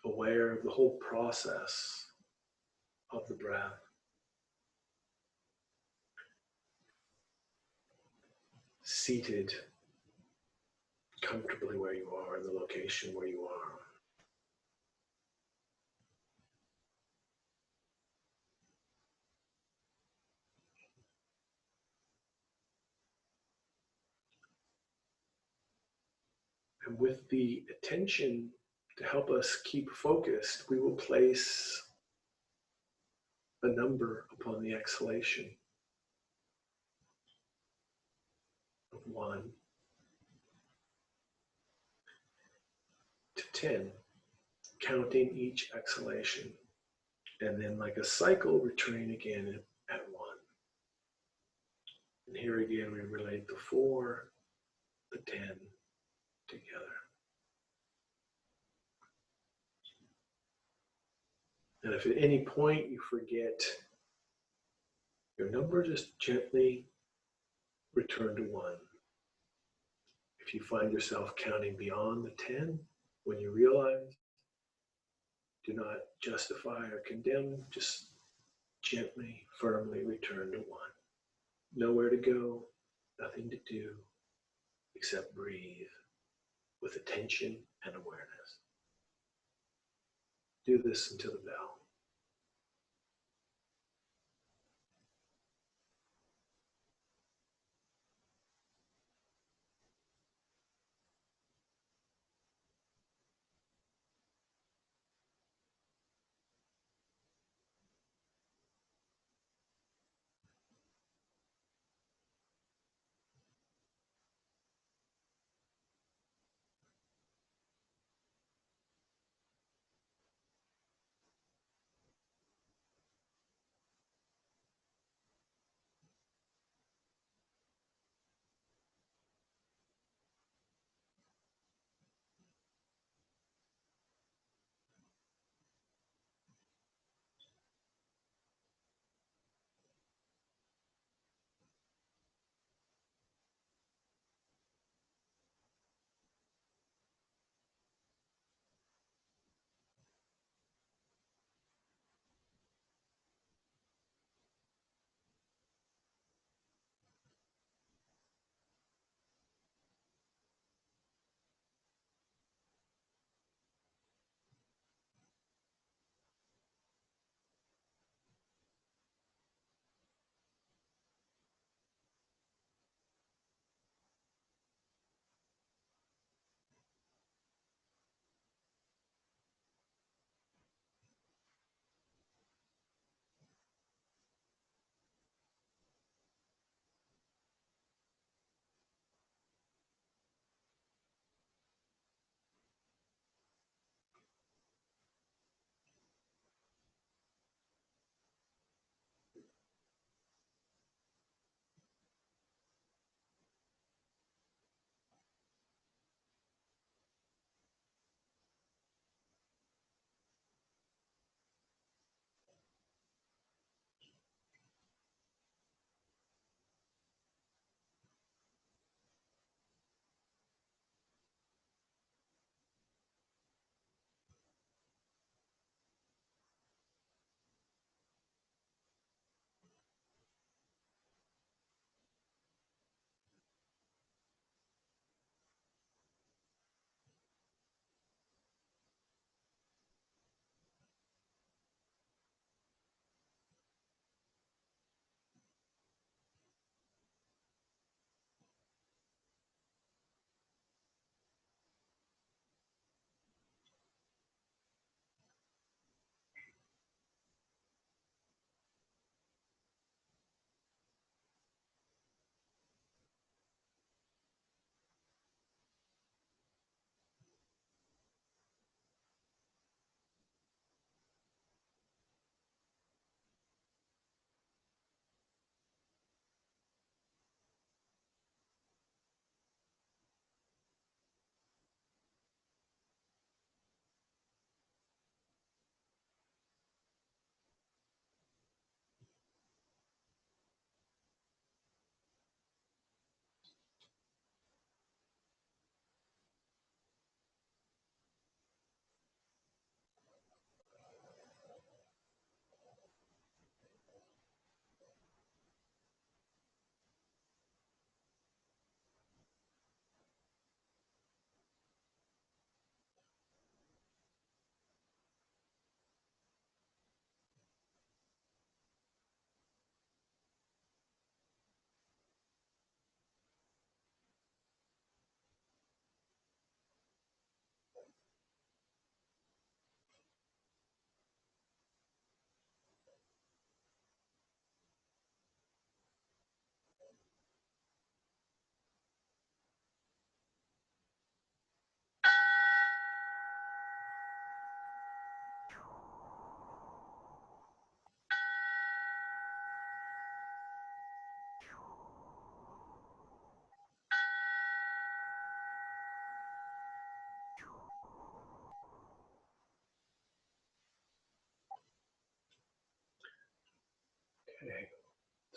aware of the whole process of the breath. Seated comfortably where you are, in the location where you are. And with the attention to help us keep focused, we will place a number upon the exhalation of 1 to 10, counting each exhalation, and then like a cycle, returning again at 1. And here again, we relate the 4, the 10 together. And if at any point you forget your number, just gently return to 1. If you find yourself counting beyond the 10, when you realize, do not justify or condemn, just gently, firmly return to 1. Nowhere to go, nothing to do, except breathe with attention and awareness. Do this until the bell.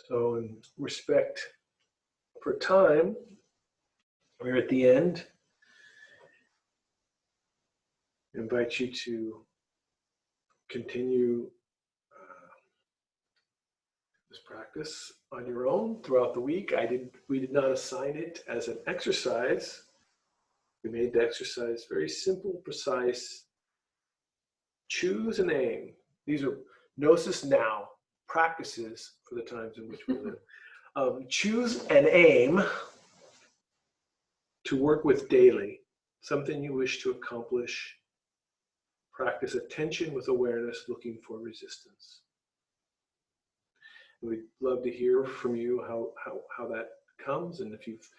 So in respect for time, we're at the end. I invite you to continue this practice on your own throughout the week. We did not assign it as an exercise. We made the exercise very simple, precise. Choose an aim. These are Gnosis Now practices for the times in which we live. Choose an aim to work with daily, something you wish to accomplish. Practice attention with awareness, looking for resistance. We'd love to hear from you how that comes, and if you've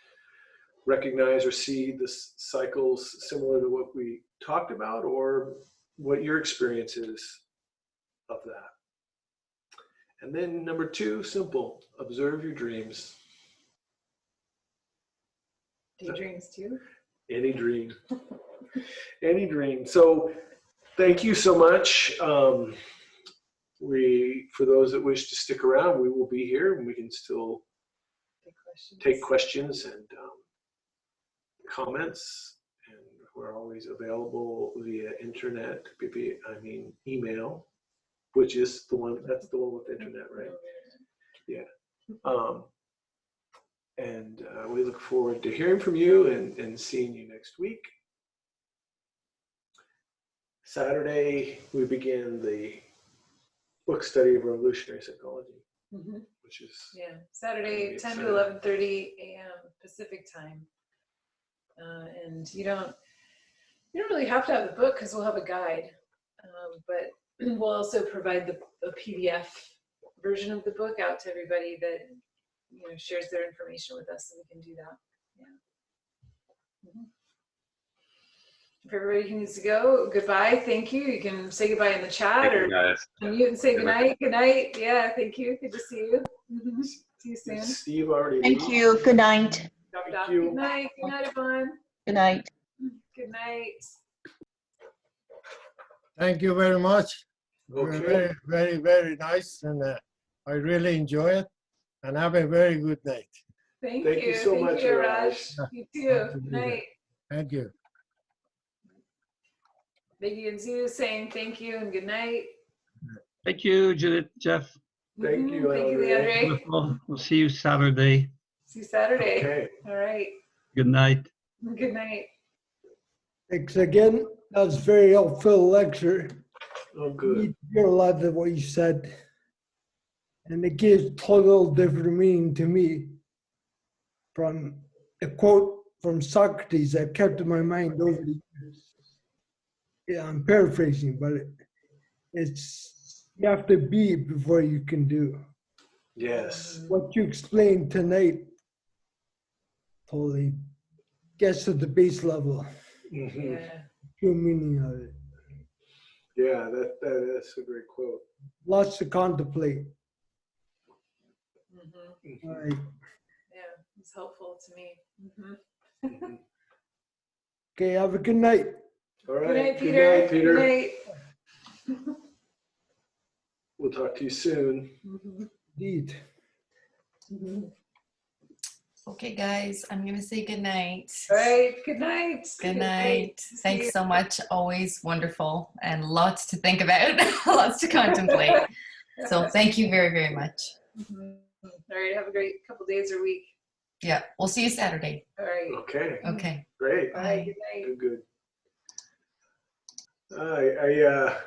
recognized or see the cycles similar to what we talked about, or what your experience is of that. And then number 2, simple, observe your dreams. Daydreams too? Any dream. Any dream. So thank you so much. For those that wish to stick around, we will be here and we can still take questions and comments. And we're always available via internet, email, which is that's the one with internet, right? Yeah. And we look forward to hearing from you and seeing you next week. Saturday, we begin the book study of revolutionary psychology, which is Saturday, 10 to 11:30 a.m. Pacific time. And you don't really have to have the book because we'll have a guide, but we'll also provide a PDF version of the book out to everybody that shares their information with us, so we can do that. If everybody needs to go, goodbye. Thank you. You can say goodbye in the chat, or you can say goodnight. Good night. Yeah, thank you. Good to see you. See you soon. Steve already. Thank you. Good night. Thank you. Good night. Good night, everyone. Good night. Good night. Thank you very much. Okay. Very, very, very nice, and I really enjoy it. And have a very good night. Thank Thank you so much, Raj. You too. Good night. Thank you. Biggie and Zoo saying thank you and good night. Thank you, Judith, Jeff. Thank you, Thank you, Andre. Leandre. We'll see you Saturday. See you Saturday. Okay. All right. Good night. Good night. Thanks again. That was a very helpful lecture. Oh, good. You hear a lot of what you said. And it gives total different meaning to me from a quote from Socrates I've kept in my mind over the years. Yeah, I'm paraphrasing, but it's you have to be before you can do. Yes. What you explained tonight totally gets to the base level, Mm-hmm. Yeah. true meaning of it. Yeah, that's a great quote. Lots to contemplate. Mm-hmm. All right. Yeah. It's helpful to me. Mm-hmm. Okay, have a good night. All right. Good night, Good Peter. night, Peter. Good night. We'll talk to you soon. Indeed. Okay, guys, I'm going to say good night. All right. Good night. Good night. See Thanks you. so much. Always wonderful and lots to think about, lots to contemplate. So thank you very, very much. All right. Have a great couple days or week. Yeah, we'll see you Saturday. All right. Okay. Okay. Great. Bye. Good night. Good. I